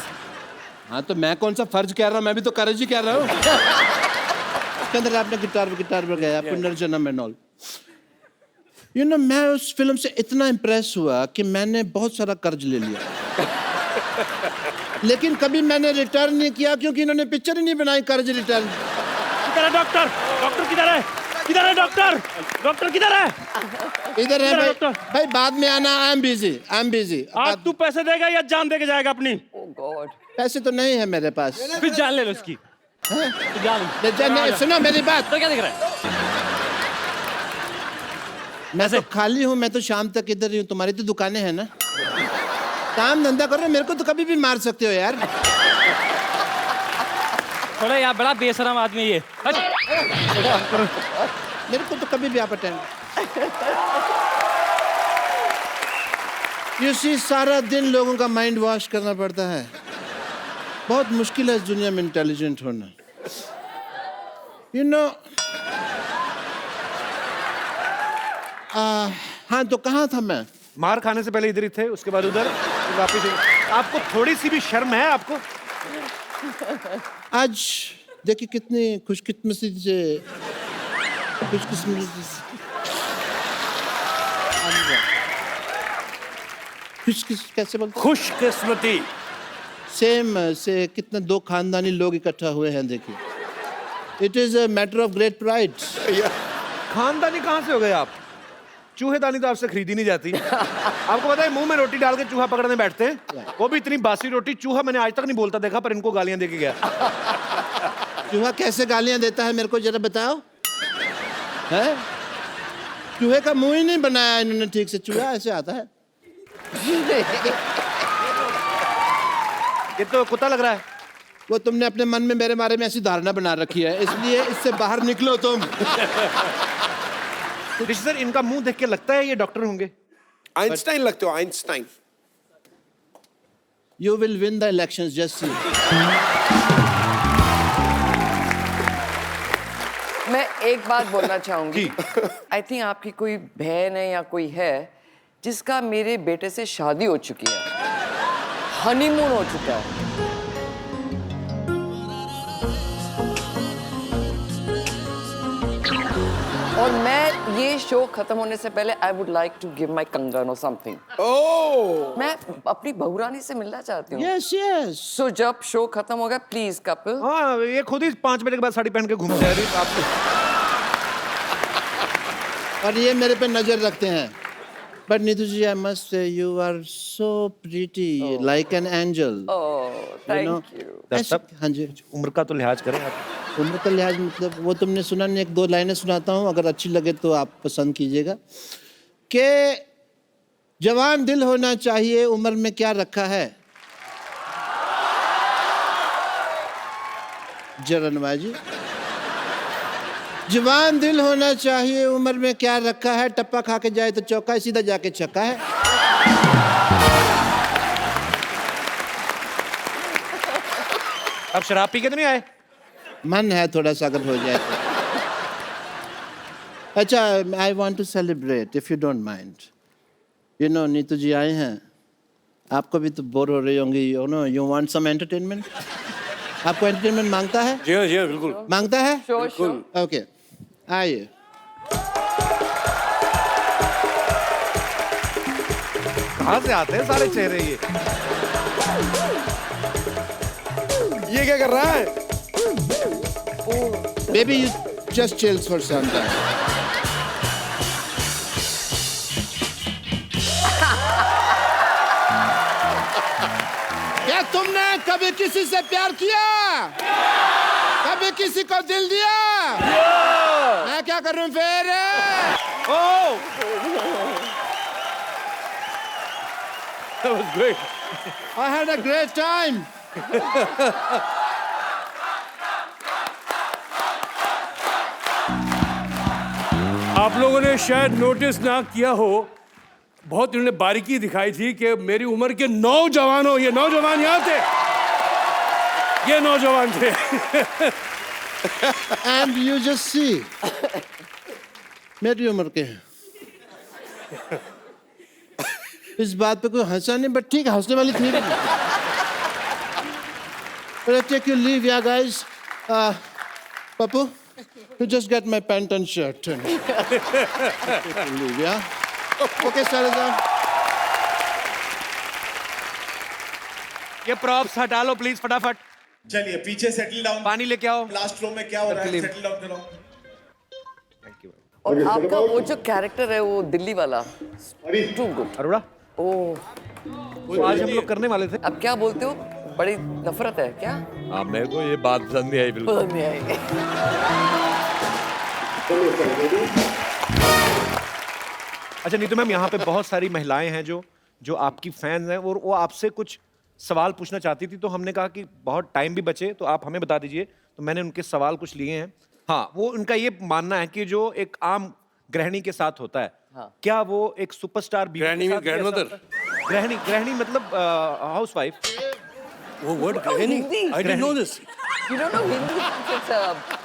हाँ तो मैं कौन सा फर्ज कह रहा हूँ, मैं भी तो करज ही कह रहा हूँ। के अंदर आपने गिटार पर गया, पुनर्जन्म एंड ऑल। यू नो मैं उस फिल्म से इतना इम्प्रेस हुआ कि मैंने बहुत सारा कर्ज ले लिया। लेकिन कभी मैंने रिटर्न नहीं किया क्योंकि इन्होंने पिक्चर ही नहीं बनाई कर्ज रिटर्न। किधर है डॉक्टर? डॉक्टर किधर है? किधर है डॉक्टर? डॉक्टर किधर है? इधर है भाई। डॉक्टर? भाई बाद में आना, आई एम बिजी। आज तू पैसे देगा या जान दे के जाएगा अपनी? Oh God. पैसे तो नहीं है मेरे पास। फिर जान ले लो उसकी। सुनो मेरी बात। तो क्या देख रहा है? मैं तो खाली हूँ, मैं तो शाम तक इधर ही हूँ। तुम्हारी तो दुकानें हैं ना, काम धंधा करो। मेरे को तो कभी भी मार सकते हो यार। थोड़ा यार बड़ा बेशरम आदमी है ये। मेरे को तो कभी भी आप अटेंड। यू सी सारा दिन लोगों का माइंड वॉश करना पड़ता है। बहुत मुश्किल है इस दुनिया में इंटेलिजेंट होना। यू नो हाँ तो कहाँ था मैं? मार खाने से पहले इधर ही थे, उसके बाद उधर, फिर वापस इधर। आपको थोड़ी सी भी शर्म है आपको? आज देखिए कितनी खुशकिस्मती से कैसे बोलते? खुशकिस्मती। सेम से कितने दो खानदानी लोग इकट्ठा हुए हैं। देखिए, it is a matter of great pride. खानदानी कहाँ से हो गए आप? चूहेदानी तो आपसे खरीदी नहीं जाती। आपको पता है मुंह में रोटी डाल के चूहा पकड़ने बैठते हैं, वो भी इतनी बासी रोटी। चूहा मैंने आज तक नहीं बोलता देखा, पर इनको गालियां दे के गया। चूहा कैसे गालियां देता है मेरे को जरा बताओ। है चूहे का मुंह ही नहीं बनाया इन्होंने ठीक से, चूहा ऐसे आता है। ये तो कुत्ता लग रहा है। वो तुमने अपने मन में मेरे बारे में ऐसी धारणा बना रखी है, इसलिए इससे बाहर निकलो तुम। ऋषि सर, इनका मुंह देख के लगता है ये डॉक्टर होंगे। आइंस्टाइन लगते हो, Einstein. You will win the elections, just see. मैं एक बात बोलना चाहूंगी। आई थिंक आपकी कोई बहन है या कोई है जिसका मेरे बेटे से शादी हो चुकी है, हनीमून हो चुका है। और मैं ये शो खत्म होने से पहले I would like to give my कंगन और समथिंग। ओह मैं अपनी बहुरानी से मिलना चाहती हूँ। Yes yes. सो जब शो खत्म होगा प्लीज कपिल। हाँ, ये खुद ही 5 बजे के बाद साड़ी पहन के घूम जा रही है आपको। और ये मेरे पे नजर रखते हैं। But Neetu ji, I must say you are so pretty like an angel. Oh thank you. हाँ जी। उम्र का तो लिहाज करें आप। उम्र का लिहाज मतलब वो तुमने सुना नहीं, 1-2 लाइनें सुनाता हूँ, अगर अच्छी लगे तो आप पसंद कीजिएगा। कि जवान दिल होना चाहिए, उम्र में क्या रखा है। जरा नवाजी। जवान दिल होना चाहिए, उम्र में क्या रखा है, टप्पा खा के जाए तो चौका, सीधा जाके छक्का है। अब शराब पी के तो नहीं आए? मन है थोड़ा सा अगर हो जाए तो। अच्छा, I want to celebrate if you don't mind. You know Neetu ji आए हैं, आपको भी तो बोर हो रही होंगी। You know you want some entertainment. आपको एंटरटेनमेंट मांगता है? जी हाँ बिल्कुल। मांगता है? Sure sure. ओके आइए। कहाँ से आते हैं सारे चेहरे ये क्या कर रहा है? Baby you just chills for some time. क्या तुमने कभी किसी से प्यार किया? कभी किसी को दिल दिया? मैं क्या करूं फिर? That was great. I had a great time. आप लोगों ने शायद नोटिस ना किया हो, बहुत इन्होंने बारीकी दिखाई थी कि मेरी उम्र के नौजवानों, ये नौजवान यहाँ थे, ये नौजवान थे। And you just see, मेरी उम्र के हैं। इस बात पे कोई हंसा नहीं, बट ठीक है, हंसने वाली थी। But I take your leave, yeah, guys. Papu, you just get my pant and shirt. And take your leave, yeah. Okay, Salazar. ये प्रॉप्स हटा लो प्लीज फटाफट। चलिए पीछे सेटल डाउन। पानी लेके आओ। लास्ट रो में क्या हो रहा है, सेटल डाउन करो। और आपका वो जो कैरेक्टर है वो दिल्ली वाला, टू गुड। अरोड़ा, ओह तो आज हम लोग करने वाले थे। अब क्या बोलते हो, बड़ी नफरत है क्या? हाँ, मेरे को ये बात पसंद नहीं आई बिल्कुल। पसंद नहीं आई। अच्छा नीतू मैम, यहाँ पे बहुत सारी महिलाएं हैं जो आपकी फैंस हैं और वो आपसे कुछ सवाल पूछना चाहती थी, तो हमने कहा कि बहुत टाइम भी बचे तो आप हमें बता दीजिए, तो मैंने उनके सवाल कुछ लिए हैं। हाँ, वो उनका ये मानना है कि जो एक आम गृहिणी के साथ होता है, हाँ। क्या वो एक सुपरस्टार बीवी गृहिणी के में साथ भी ऐसा ग्रैंडमदर? होता है? गृहिणी मतलब हाउसवाइफ। वो वर्ड गृहिणी, Hindi? I didn't know this. You don't know Hindi? It's a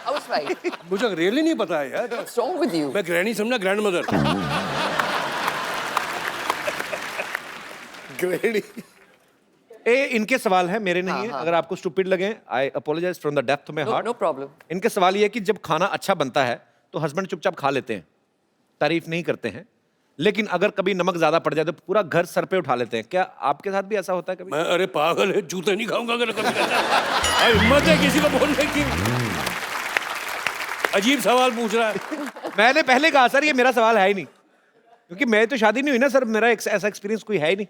housewife. मुझे रियली नहीं पता है यार। What's wrong with you? मैं गृहिणी समझा ग्रैंडमदर। ग्रहणी। इनके सवाल है, मेरे नहीं है। अगर आपको स्टूपिड लगे, I apologise from the depth of my heart. No problem. इनके सवाल ये है कि जब खाना अच्छा बनता है तो हस्बैंड चुपचाप खा लेते हैं, तारीफ नहीं करते हैं, लेकिन अगर कभी नमक ज्यादा पड़ जाए तो पूरा घर सर पे उठा लेते हैं। क्या आपके साथ भी ऐसा होता है कभी? मैं अरे पागल है, जूते नहीं खाऊंगा अगर कभी ऐसा हिम्मत है किसी को बोलने की। अजीब सवाल पूछ रहा है। मैंने पहले कहा सर ये मेरा सवाल है ही नहीं, क्योंकि मैं तो शादी नहीं हुई ना सर, मेरा ऐसा एक्सपीरियंस कोई है ही नहीं।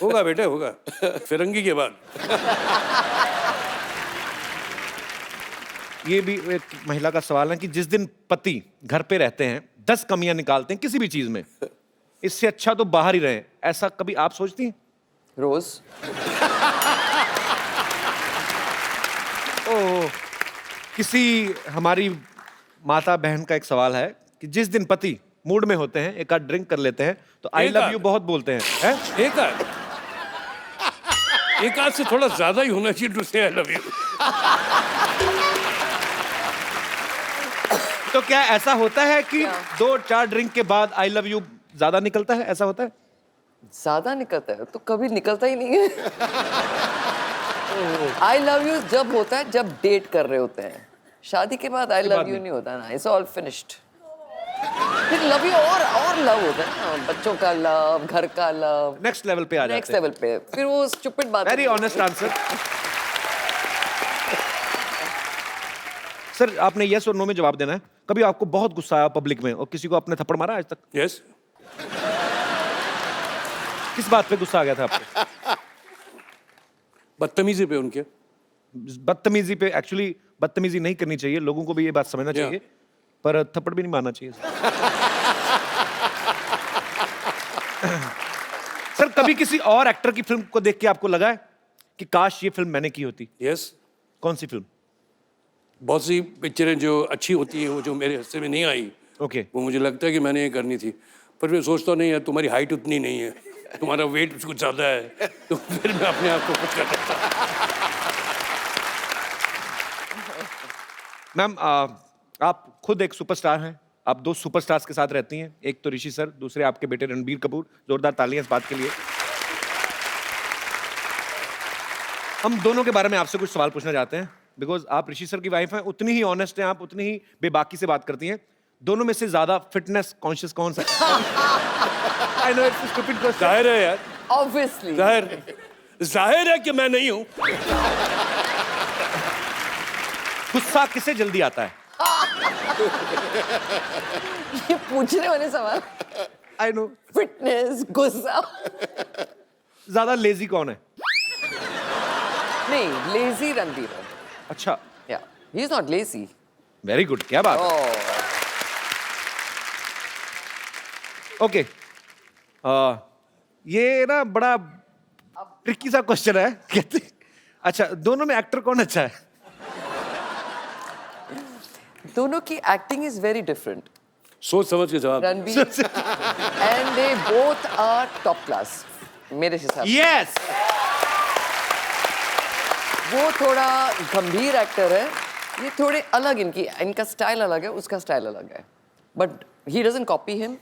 होगा बेटे होगा, फिरंगी के बाद। ये भी एक महिला का सवाल है कि जिस दिन पति घर पे रहते हैं 10 कमियां निकालते हैं किसी भी चीज में, इससे अच्छा तो बाहर ही रहे, ऐसा कभी आप सोचती हैं? रोज। ओ, किसी हमारी माता बहन का एक सवाल है कि जिस दिन पति मूड में होते हैं, एक आध ड्रिंक कर लेते हैं तो आई लव यू बहुत बोलते हैं, हैं? एक आध से थोड़ा ज्यादा ही होना चाहिए टू से आई लव यू। तो क्या ऐसा होता है कि 2-4 ड्रिंक के बाद आई लव यू ज्यादा निकलता है? ऐसा होता है? ज्यादा निकलता है तो कभी निकलता ही नहीं है। आई लव यू जब होता है जब डेट कर रहे होते हैं, शादी के बाद आई लव यू नहीं होता ना, इट्स ऑल फिनिश्ड। फिर लव यू और लव होता है ना, बच्चों का लव, घर का लव, नेक्स्ट लेवल पे आ जाते नेक्स्ट लेवल पे। फिर वो स्टूपिड बात। Very honest answer. सर आपने यस और नो में जवाब देना है। कभी आपको बहुत गुस्सा आया पब्लिक में और किसी को आपने थप्पड़ मारा आज तक? यस। किस बात पे गुस्सा आ गया था आपको? बदतमीजी पे उनके। बदतमीजी पे? एक्चुअली बदतमीजी नहीं करनी चाहिए, लोगों को भी ये बात समझना चाहिए, पर थप्पड़ भी नहीं मारना चाहिए। सर कभी किसी और एक्टर की फिल्म को देख के आपको लगा है कि काश ये फिल्म मैंने की होती? यस। कौन सी फिल्म? बहुत सी पिक्चरें जो अच्छी होती हैं वो जो मेरे हिस्से में नहीं आई, ओके। वो मुझे लगता है कि मैंने ये करनी थी, पर मैं सोचता नहीं है तुम्हारी हाइट उतनी नहीं है, तुम्हारा वेट कुछ ज़्यादा है, तो फिर मैं अपने आप को कुछ कर सकता। मैम आप खुद एक सुपरस्टार हैं, आप दो सुपरस्टार्स के साथ रहती हैं, एक तो ऋषि सर, दूसरे आपके बेटे रणबीर कपूर। जोरदार तालियां इस बात के लिए। हम दोनों के बारे में आपसे कुछ सवाल पूछना चाहते हैं, बिकॉज आप ऋषि सर की वाइफ हैं, उतनी ही ऑनेस्ट हैं आप, उतनी ही बेबाकी से बात करती हैं। दोनों में से ज्यादा फिटनेस कॉन्शियस कौन सा? I know it's a stupid question. जाहिर है यार, Obviously. जाहिर है कि मैं नहीं हूँ। गुस्सा किसे जल्दी आता है? ये पूछने वाले सवाल। I know. फिटनेस, गुस्सा। ज्यादा लेजी कौन है? नहीं, लेजी रणबीर है। अच्छा, Yeah, he is not lazy. Very good, क्या बात है। Oh. ओके ये ना बड़ा ट्रिकी सा क्वेश्चन है। कहते अच्छा, दोनों में एक्टर कौन अच्छा है? दोनों की एक्टिंग इज वेरी डिफरेंट। सोच समझ के जवाब। Ranbir and they both are top class मेरे हिसाब से। यस। वो थोड़ा गंभीर एक्टर है, ये थोड़े अलग, इनका स्टाइल अलग है, उसका स्टाइल अलग है, but he doesn't copy him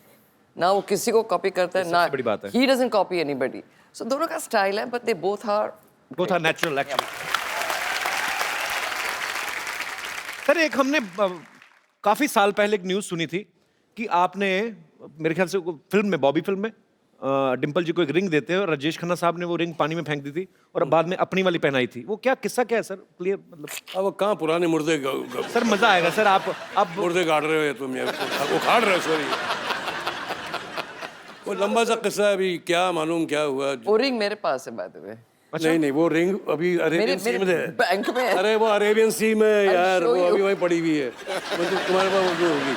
ना, वो किसी को कॉपी करता है ना, बड़ी बात है। He doesn't copy anybody. So दोनों का स्टाइल है, but they both are natural actually. Sir एक हमने काफी साल पहले एक न्यूज सुनी थी कि आपने मेरे ख्याल से फिल्म में, बॉबी फिल्म में डिम्पल जी को एक रिंग देते हैं और राजेश खन्ना साहब ने वो रिंग पानी में फेंक दी थी और बाद में अपनी वाली पहनाई थी। वो क्या किस्सा क्या है सर? क्लियर मतलब। अब वो कहाँ पुराने मुर्दे सर मजा आएगा सर, आप मुर्दे गाड़ रहे हो या तुम, उखाड़ रहे हो, सॉरी। वो लंबा सा किस्सा है, अभी क्या मालूम क्या हुआ। वो रिंग मेरे पास है बाय द वे। नहीं, वो रिंग अभी अरेबियन सी में है। बैंक में है। अरे वो अरेबियन सी में है यार, show वो you. अभी वहीं पड़ी हुई है, मतलब तुम्हारे पास वो होगी।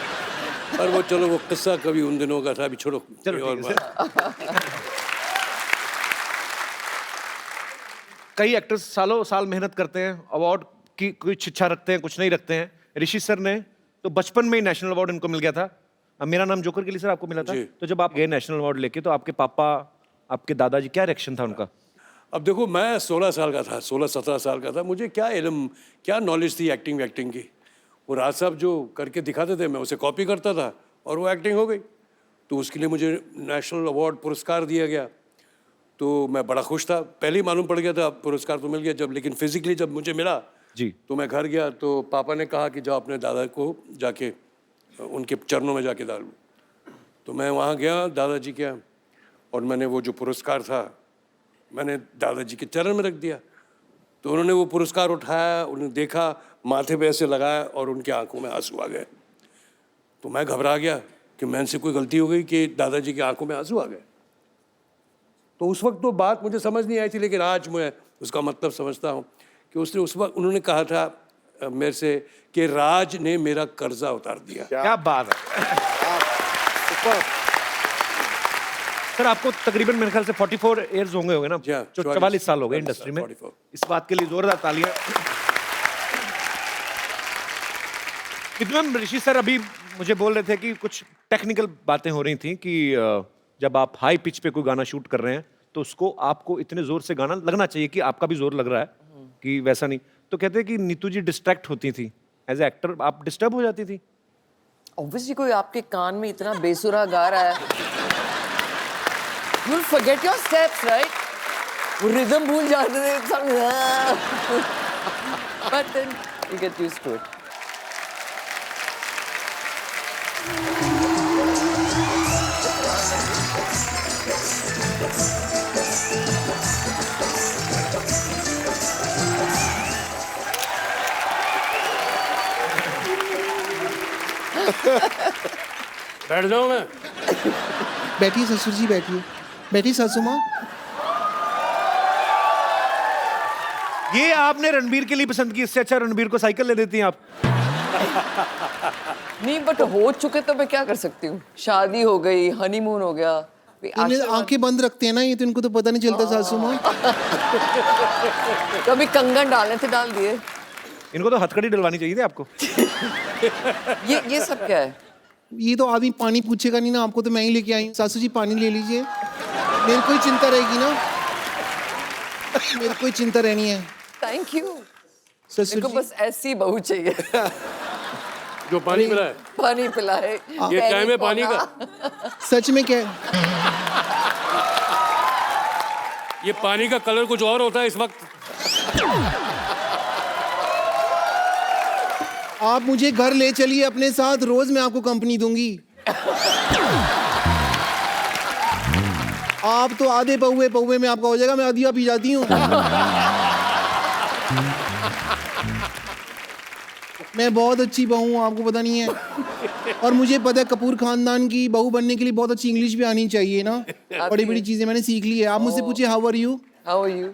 और वो चलो, वो किस्सा कभी उन दिनों का था, अभी छोड़ो। चलो और ठीक है सर। कई एक्टर्स सालों साल मेहनत करते हैं, अवार्ड की कुछ इच्छा रखते हैं, कुछ नहीं रखते हैं। ऋषि सर ने तो बचपन में ही नेशनल अवार्ड इनको मिल गया था। अब मेरा नाम जोकर के लिए सर आपको मिला था, जी। तो जब आप गए नेशनल अवार्ड लेके, तो आपके पापा, आपके दादाजी, क्या रिएक्शन था उनका? अब देखो, मैं 16 साल का था, 16-17 साल का था, मुझे क्या इल्म, क्या नॉलेज थी एक्टिंग की। वो राज साहब जो करके दिखाते थे, मैं उसे कॉपी करता था और वो एक्टिंग हो गई। तो उसके लिए मुझे नेशनल अवार्ड पुरस्कार दिया गया, तो मैं बड़ा खुश था। पहले ही मालूम पड़ गया था पुरस्कार तो मिल गया जब, लेकिन फिजिकली जब मुझे मिला जी, तो मैं घर गया, तो पापा ने कहा कि जाओ अपने दादा को जाके उनके चरणों में जाके डाल। तो मैं वहाँ गया दादाजी के यहाँ, और मैंने वो जो पुरस्कार था मैंने दादाजी के चरण में रख दिया। तो उन्होंने वो पुरस्कार उठाया, उन्होंने देखा, माथे पे ऐसे लगाया और उनकी आंखों में आंसू आ गए। तो मैं घबरा गया कि मैंने से कोई गलती हो गई कि दादाजी की आंखों में आंसू आ गए। तो उस वक्त तो बात मुझे समझ नहीं आई थी, लेकिन आज मैं उसका मतलब समझता हूँ कि उसने उस वक्त उन्होंने कहा था मेरे से कि राज ने मेरा कर्जा उतार दिया। क्या बात है सर। आपको तकरीबन मेरे ख्याल से 44 इयर्स होंगे ना, जी हाँ, 44 साल हो गए इंडस्ट्री में। 44। इस बात के लिए जोरदार तालियां। मैम ऋषि सर अभी मुझे बोल रहे थे कि कुछ टेक्निकल बातें हो रही थी कि जब आप हाई पिच पे कोई गाना शूट कर रहे हैं तो उसको आपको इतने जोर से गाना लगना चाहिए कि आपका भी जोर लग रहा है, कि वैसा नहीं। तो कहते हैं कि नीतू जी डिस्ट्रैक्ट होती थी एज ए एक्टर, आप डिस्टर्ब हो जाती थी? ऑब्वियसली कोई आपके कान में इतना बेसुरा गा रहा है, you'll forget your steps, right? वो रिदम भूल जाते थे सब, but then you get used to it. बैठ जाऊं मैं? बैठिए ससुर जी, बैठिए, बैठिए सासू माँ। ये आपने रणबीर के लिए पसंद की, इससे अच्छा रणबीर को साइकिल ले देती हैं आप। नहीं बट हो चुके तो मैं क्या कर सकती हूँ, शादी हो गई, हनीमून हो गया, इन्हें आंखें बंद रखते हैं ना ये, तो इनको तो पता नहीं चलता सासू माँ। कभी कंगन डालने थे डाल दिए। इनको तो हथकड़ी डलवानी चाहिए थी आपको। ये सब क्या है? ये तो आदमी पानी पूछेगा नहीं ना आपको, तो मैं ही लेके आई हूँ। सासू जी पानी ले लीजिए, मेरे को ही चिंता रहेगी ना, मेरे को ही चिंता रहनी है। Thank you. ससुर मेरे को जी बस ऐसी बहू चाहिए जो पानी पिलाए। पानी पिलाए। ये टाइम है पानी का? सच में क्या है? ये पानी का कलर कुछ और होता है इस वक्त। आप मुझे घर ले चलिए अपने साथ, रोज मैं आपको कंपनी दूंगी। आप तो आधे पौवे पौवे में आपका हो जाएगा, मैं आधिया पी जाती हूँ। मैं बहुत अच्छी बहू हूँ, आपको पता नहीं है। और मुझे पता है कपूर खानदान की बहू बनने के लिए बहुत अच्छी इंग्लिश भी आनी चाहिए ना, बड़ी बड़ी चीजें मैंने सीख ली है। आप मुझसे पूछिए how are you. How are you?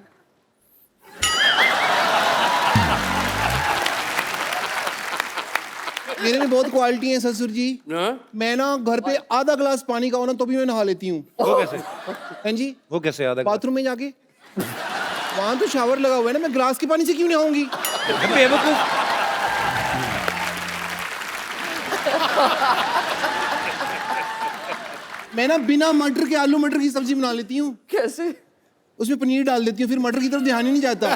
मेरे में बहुत क्वालिटी है ससुर जी। हाँ? मैं ना घर पे आधा ग्लास पानी का हो ना तो भी मैं नहा लेती हूँ। वो कैसे? हाँ जी, वो कैसे याद है? बाथरूम में जाके, वहां तो शावर लगा हुआ है ना, मैं ग्लास के पानी से क्यों नहाऊंगी? बेवकूफ। मैं ना बिना मटर के आलू मटर की सब्जी बना लेती हूँ। कैसे? उसमें पनीर डाल देती हूँ, फिर मटर की तरफ ध्यान ही नहीं जाता।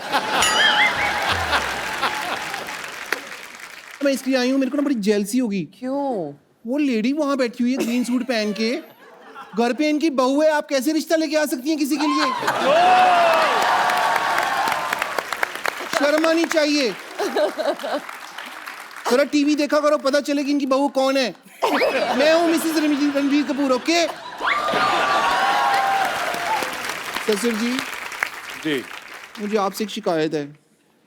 मैं इसलिए आई हूँ, मेरे को ना बड़ी जेलसी होगी। क्यों? वो लेडी वहां बैठी हुई है ग्रीन सूट पहन के, घर पे इनकी बहू है, आप कैसे रिश्ता लेके आ सकती हैं किसी के लिए? शर्म आनी चाहिए। थोड़ा टीवी देखा करो, पता चले कि इनकी बहू कौन है। मैं हूँ मिसेस रणबीर कपूर, ओके? ससुर जी, जी। मुझे आपसे एक शिकायत है।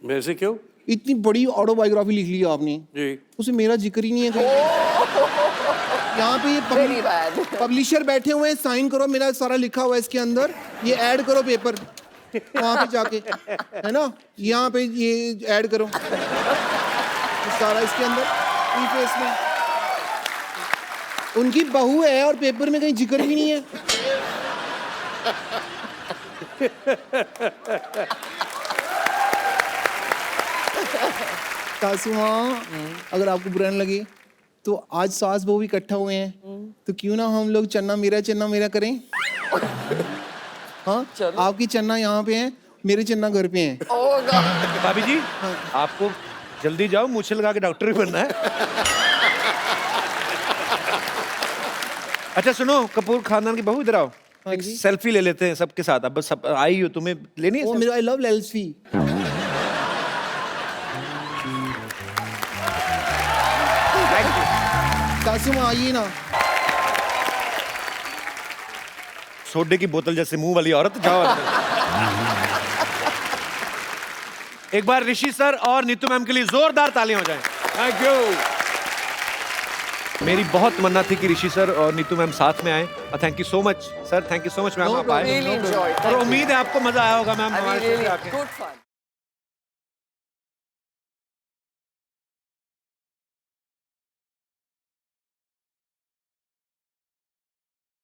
मेरे से क्यों? इतनी बड़ी ऑटोबायोग्राफी लिख ली आपने, जी। उसमें मेरा जिक्र ही नहीं है कहीं। यहाँ पे Very ये bad. पब्लिशर बैठे हुए हैं, साइन करो, मेरा सारा लिखा हुआ है इसके अंदर, ये ऐड करो पेपर वहाँ पे जाके, है ना, यहाँ पे ये ऐड करो ये सारा इसके अंदर प्रीफेस में। उनकी बहू है और पेपर में कहीं जिक्र भी नहीं है। सासू माँ, अगर आपको बुरा न लगे तो आज सास बहू भी इकट्ठा हुए हैं, तो क्यों ना हम लोग चन्ना मेरा करें? हाँ, आपकी चन्ना यहाँ पे है, मेरे चन्ना घर पे हैं। Oh God. भाभी जी, आपको जल्दी जाओ, मूछे लगा के डॉक्टर भी बनना है। अच्छा सुनो, कपूर खानदान की बहू इधर आओ, एक सेल्फी ले लेते हैं सबके साथ। अब सब आई हो, तुम्हें लेनी है? ओ मेरा, आई लव सेल्फी। सासू माँ आइए ना। सोडे की बोतल जैसे मुंह वाली औरत, जाओ। एक बार ऋषि सर और नीतू मैम के लिए जोरदार तालियां हो जाएं। Thank you. मेरी बहुत तमन्ना थी कि ऋषि सर और नीतू मैम साथ में आए। Thank you so much sir, thank you so much ma'am, आप आए। Really enjoyed. और उम्मीद है आपको मजा आया होगा मैम I mean, हमारे साथ really आके। good fun.